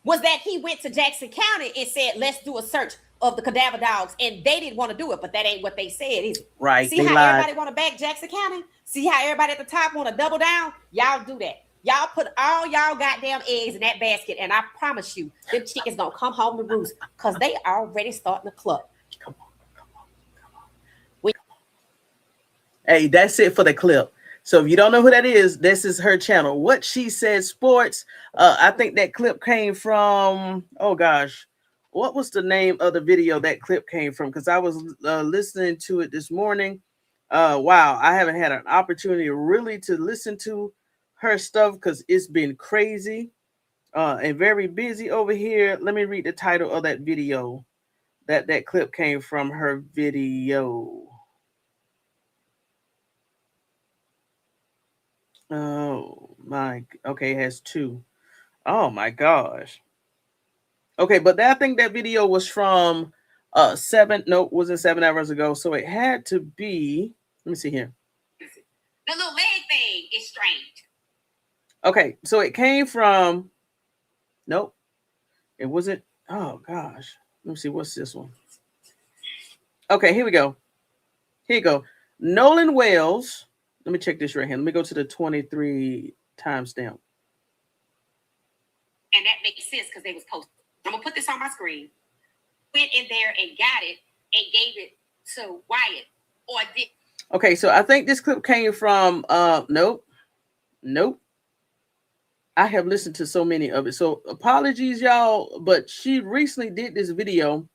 was that he went to Jackson County and said, let's do a search of the cadaver dogs. And they didn't want to do it, but that ain't what they said, is it? Right. See how everybody want to back Jackson County? See how everybody at the top want to double down? Y'all do that. Y'all put all y'all goddamn eggs in that basket, and I promise you, them chickens gonna come home to roost because they already starting to cluck. Come on. Hey, that's it for the clip. So if you don't know who that is, this is her channel. What She Said Sports. I think that clip came from, oh gosh, what was the name of the video that clip came from? Because I was listening to it this morning. Wow, I haven't had an opportunity really to listen to her stuff because it's been crazy and very busy over here. Let me read the title of that video. That clip came from her video. Oh my, okay, it has 2. Oh my gosh. Okay, but I think that video was from 7 hours ago. So it had to be, let me see here. The little leg thing is strange. Okay, so it came from, nope, it wasn't, oh gosh. Let me see, what's this one? Okay, here we go. Here you go. Nolan Wells. Let me check this right here. Let me go to the 23 timestamp. And that makes sense because they was posted. I'm going to put this on my screen. Went in there and got it and gave it to Wyatt. Or did. Okay, so I think this clip came from, nope. I have listened to so many of it. So apologies, y'all, but she recently did this video,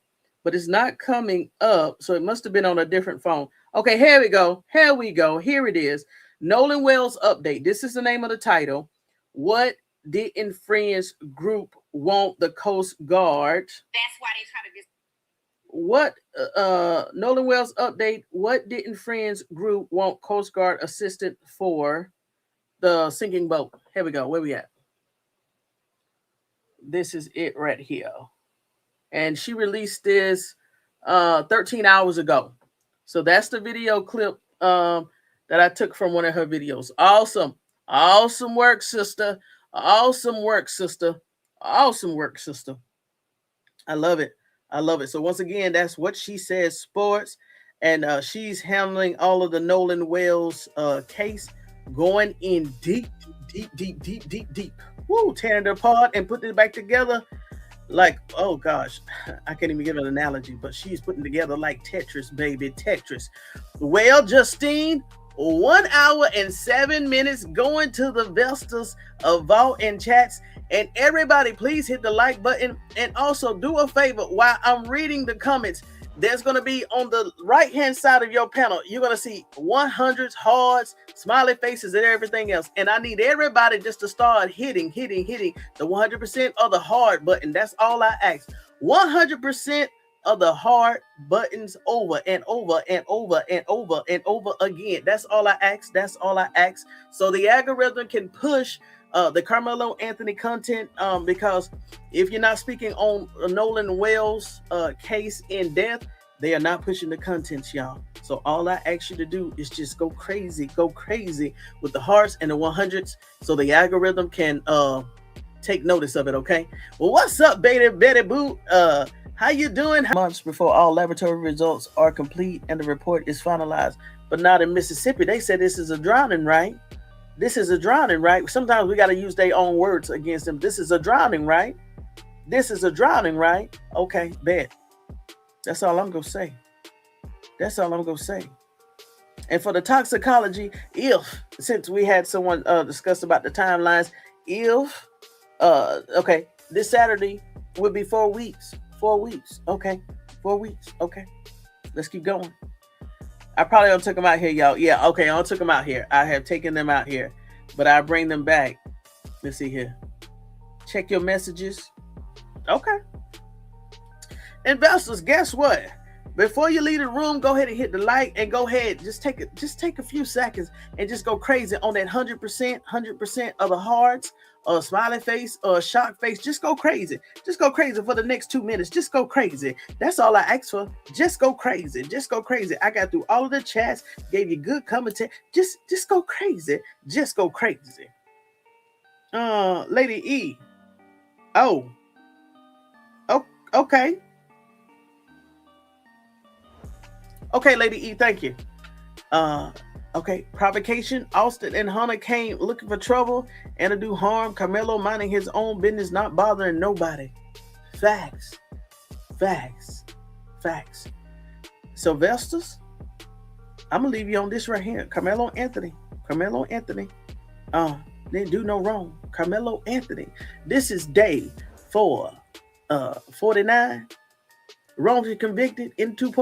but it's not coming up. So it must have been on a different phone. Okay, here we go. Here it is. Nolan Wells update. This is the name of the title. What didn't Friends Group want the Coast Guard? That's why they try to. What Nolan Wells update? What didn't Friends Group want Coast Guard assistant for the sinking boat? Here we go. Where we at? This is it right here. And she released this 13 hours ago. So that's the video clip that I took from one of her videos. Awesome. Awesome work, sister. Awesome work, sister. Awesome work, sister. I love it. I love it. So once again, that's What She Says Sports. And she's handling all of the Nolan Wells case, going in deep. Woo, tearing it apart and putting it back together like, oh gosh, I can't even give an analogy, but she's putting together like Tetris, baby, Tetris. Well, Justine, 1 hour and 7 minutes going to the Vestas of Vault and Chats. And everybody, please hit the like button. And also do a favor while I'm reading the comments. There's going to be on the right-hand side of your panel, you're going to see 100s, hearts, smiley faces, and everything else. And I need everybody just to start hitting the 100% of the heart button. That's all I ask. 100% of the heart buttons over and over and over and over and over again. That's all I ask. That's all I ask. So the algorithm can push the Carmelo Anthony content, because if you're not speaking on Nolan Wells case in depth, they are not pushing the contents, y'all. So all I ask you to do is just go crazy with the hearts and the 100s, so the algorithm can take notice of it. Okay. Well, what's up, Betty Boo? How you doing? Months before all laboratory results are complete and the report is finalized, but not in Mississippi. They said this is a drowning, right? This is a drowning, right? Sometimes we got to use their own words against them. This is a drowning, right? This is a drowning, right? Okay, bet. That's all I'm going to say. That's all I'm going to say. And for the toxicology, since we had someone discuss about the timelines, okay, this Saturday will be 4 weeks. 4 weeks. Okay, 4 weeks. Okay, let's keep going. I probably don't took them out here, y'all. Yeah, okay, I don't took them out here. I have taken them out here, but I bring them back. Let's see here. Check your messages. Okay. Investors, guess what? Before you leave the room, go ahead and hit the like and go ahead. Just take a few seconds and just go crazy on that 100% of the hearts, or smiley face, or shock face. Just go crazy. Just go crazy for the next 2 minutes. Just go crazy. That's all I ask for. Just go crazy. Just go crazy. I got through all of the chats, gave you good commentary. Just go crazy. Just go crazy. Lady E. Oh, okay. Okay, Lady E, thank you. Okay, Provocation. Austin and Hunter came looking for trouble and to do harm. Carmelo minding his own business, not bothering nobody. Facts. Sylvesters, I'm gonna leave you on this right here. Carmelo Anthony. Didn't do no wrong. Carmelo Anthony. This is day 49. Wrongfully convicted in two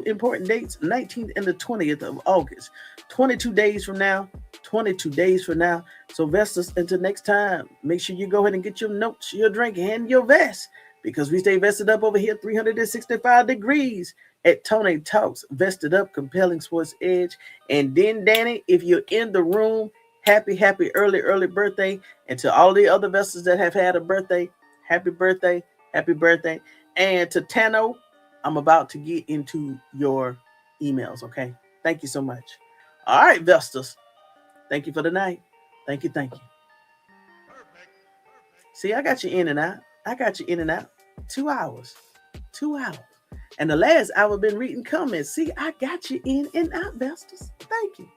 important dates, 19th and the 20th of August. 22 days from now. So Vestas, until next time, make sure you go ahead and get your notes, your drink, and your vest, because we stay vested up over here 365 degrees at Tony Talks, vested up, compelling sports edge. And then, Danny, if you're in the room, happy early birthday. And to all the other Vestas that have had a birthday, happy birthday. And to Tano, I'm about to get into your emails, okay? Thank you so much. All right, Vestas. Thank you for the night. Thank you. See, I got you in and out. 2 hours. And the last hour I've been reading comments. See, I got you in and out, Vestas. Thank you.